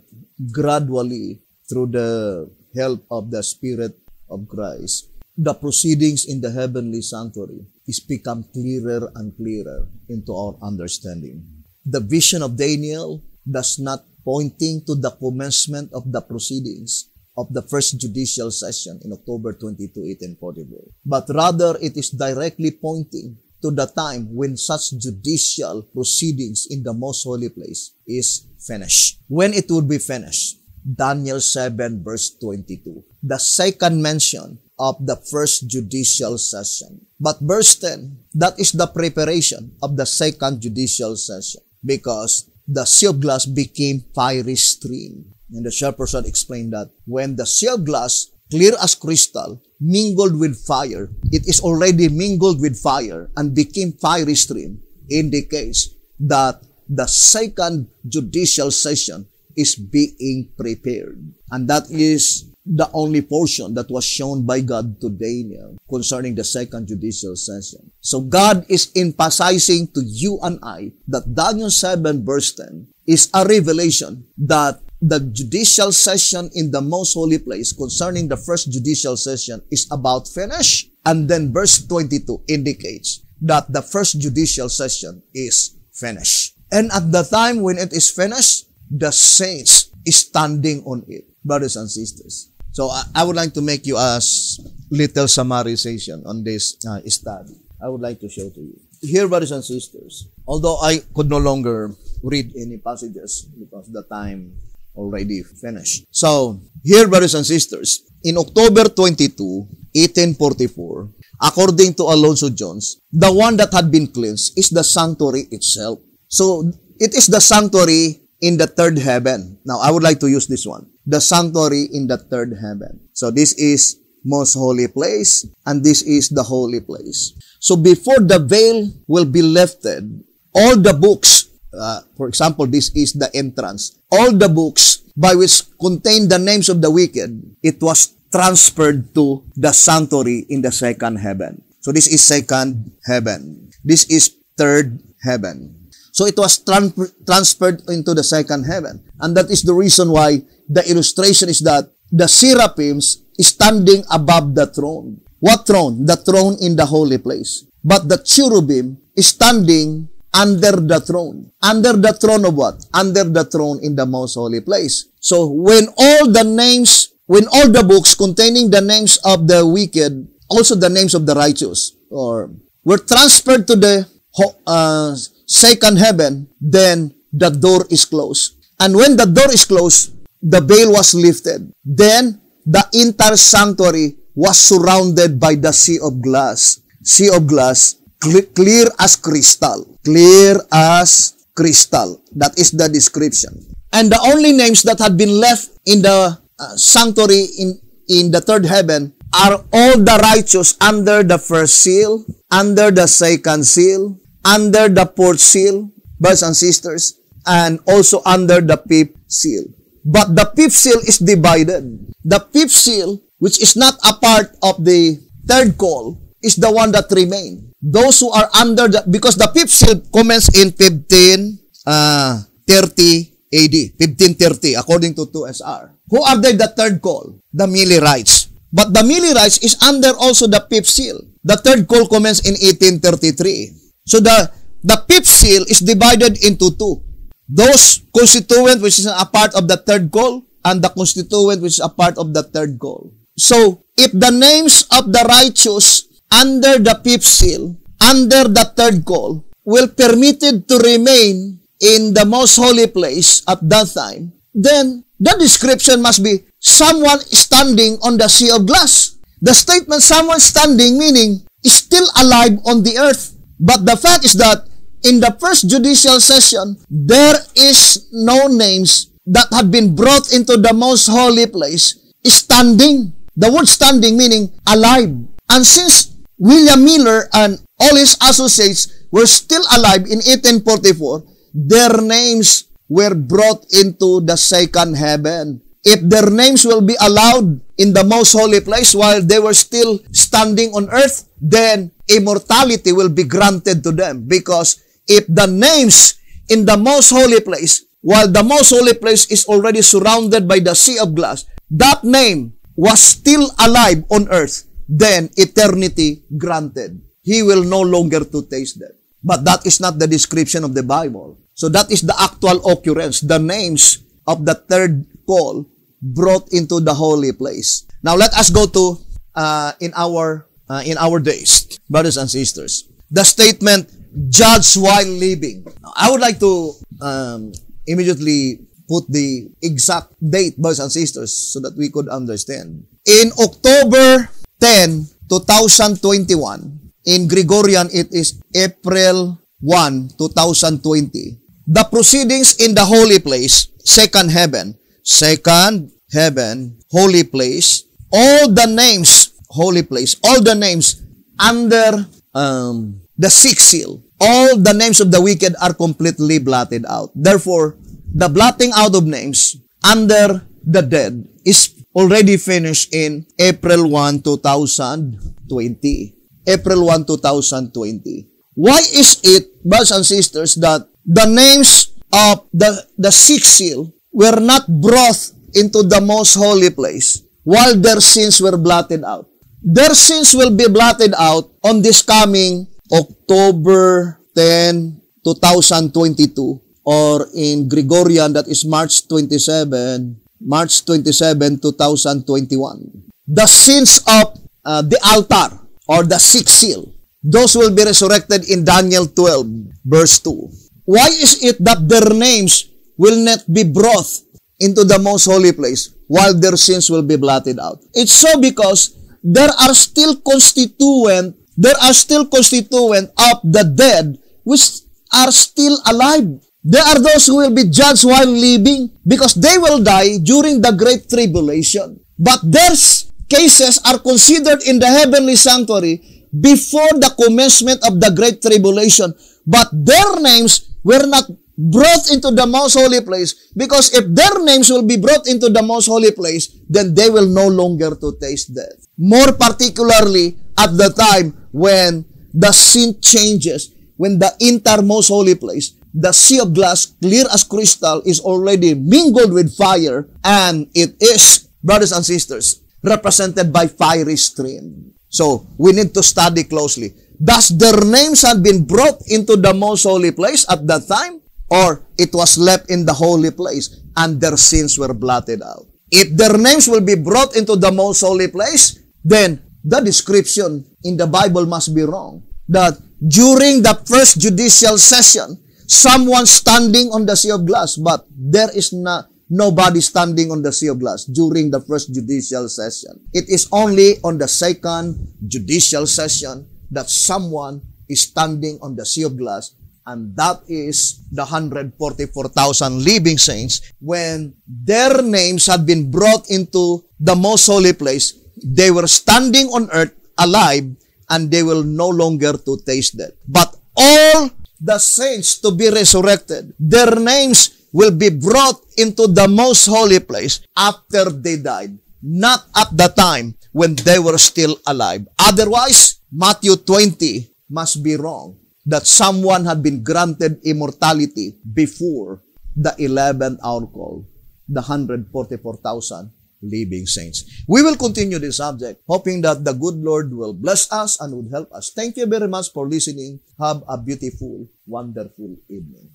gradually, through the help of the Spirit of Christ, the proceedings in the heavenly sanctuary is become clearer and clearer into our understanding. The vision of Daniel does not pointing to the commencement of the proceedings of the first judicial session in October 22, 1844, but rather it is directly pointing to the time when such judicial proceedings in the most holy place is finished. When it will be finished, Daniel 7 verse 22, the second mention of the first judicial session. But verse 10, that is the preparation of the second judicial session, because the sea of glass became fiery stream. And the chairperson explained that when the sea of glass, clear as crystal, mingled with fire, it is already mingled with fire and became fiery stream, indicates that the second judicial session is being prepared. And that is the only portion that was shown by God to Daniel concerning the second judicial session. So God is emphasizing to you and I that Daniel 7 verse 10 is a revelation that the judicial session in the most holy place concerning the first judicial session is about finish. And then verse 22 indicates that the first judicial session is finished. And at the time when it is finished, the saints is standing on it, brothers and sisters. So I would like to make you a little summarization on this study. I would like to show to you. Here, brothers and sisters, although I could no longer read any passages because the time already finished. So, here, brothers and sisters, in October 22, 1844, according to Alonzo Jones, the one that had been cleansed is the sanctuary itself. So, it is the sanctuary in the third heaven. Now, I would like to use this one. The sanctuary in the third heaven. So, this is most holy place, and this is the holy place. So, before the veil will be lifted, all the books, for example, this is the entrance. All the books by which contain the names of the wicked, it was transferred to the sanctuary in the second heaven. So this is second heaven. This is third heaven. So it was transferred into the second heaven. And that is the reason why the illustration is that the seraphims is standing above the throne. What throne? The throne in the holy place. But the cherubim is standing under the throne. Under the throne of what? Under the throne in the most holy place. So when all the books containing the names of the wicked, also the names of the righteous, were transferred to the second heaven, then the door is closed. And when the door is closed, the veil was lifted. Then the entire sanctuary was surrounded by the sea of glass. Sea of glass, clear as crystal. Clear as crystal. That is the description. And the only names that had been left in the sanctuary in the third heaven are all the righteous under the first seal, under the second seal, under the fourth seal, brothers and sisters, and also under the fifth seal. But the fifth seal is divided. The fifth seal, which is not a part of the third call, is the one that remains. Those who are under because the fifth seal commenced in 1530 AD, 1530, according to 2SR. Who are they the third call? The Millerites. But the Millerites is under also the fifth seal. The third call commenced in 1833. So the fifth seal is divided into two. Those constituent which is a part of the third call, and the constituent which is a part of the third call. So, if the names of the righteous under the fifth seal, under the third call, will permitted to remain in the most holy place at that time, then the description must be someone standing on the sea of glass. The statement someone standing meaning is still alive on the earth. But the fact is that in the first judicial session, there is no names that had been brought into the most holy place standing. The word standing meaning alive. And since William Miller and all his associates were still alive in 1844, their names were brought into the second heaven. If their names will be allowed in the most holy place while they were still standing on earth, then immortality will be granted to them. Because if the names in the most holy place, while the most holy place is already surrounded by the sea of glass, that name was still alive on earth, then eternity granted. he will no longer to taste death. But that is not the description of the Bible. So that is the actual occurrence, the names of the third call brought into the holy place. Now let us go to in our days, brothers and sisters. The statement, judge while living. Now, I would like to immediately put the exact date, brothers and sisters, so that we could understand. In October 10, 2021, in Gregorian, it is April 1, 2020. The proceedings in the holy place, second heaven, holy place, all the names, holy place, all the names under the sixth seal, all the names of the wicked are completely blotted out. Therefore, the blotting out of names under the dead is already finished in April 1, 2020. April 1, 2020. Why is it, brothers and sisters, that the names of the sixth seal were not brought into the most holy place while their sins were blotted out? Their sins will be blotted out on this coming October 10, 2022, or in Gregorian, that is March 27, 2021. The sins of the altar, or the sixth seal, those will be resurrected in Daniel 12, verse 2. Why is it that their names will not be brought into the most holy place while their sins will be blotted out? It's so because there are still constituent of the dead which are still alive. There are those who will be judged while living because they will die during the Great Tribulation. But their cases are considered in the heavenly sanctuary before the commencement of the Great Tribulation. But their names were not brought into the most holy place, because if their names will be brought into the most holy place, then they will no longer to taste death. More particularly at the time when the scene changes, when the entire most holy place, the sea of glass, clear as crystal, is already mingled with fire, and it is, brothers and sisters, represented by fiery stream. So, we need to study closely. Does their names have been brought into the most holy place at that time? Or it was left in the holy place and their sins were blotted out? If their names will be brought into the most holy place, then the description in the Bible must be wrong. That during the first judicial session, someone standing on the sea of glass, but there is nobody standing on the sea of glass during the first judicial session. It is only on the second judicial session that someone is standing on the sea of glass, and that is the 144,000 living saints. When their names had been brought into the most holy place, they were standing on earth alive, and they will no longer to taste death. But all the saints to be resurrected, their names will be brought into the most holy place after they died, not at the time when they were still alive. Otherwise, Matthew 20 must be wrong, that someone had been granted immortality before the 11th hour call, the 144,000 living saints. We will continue this subject, hoping that the good Lord will bless us and would help us. Thank you very much for listening. Have a beautiful, wonderful evening.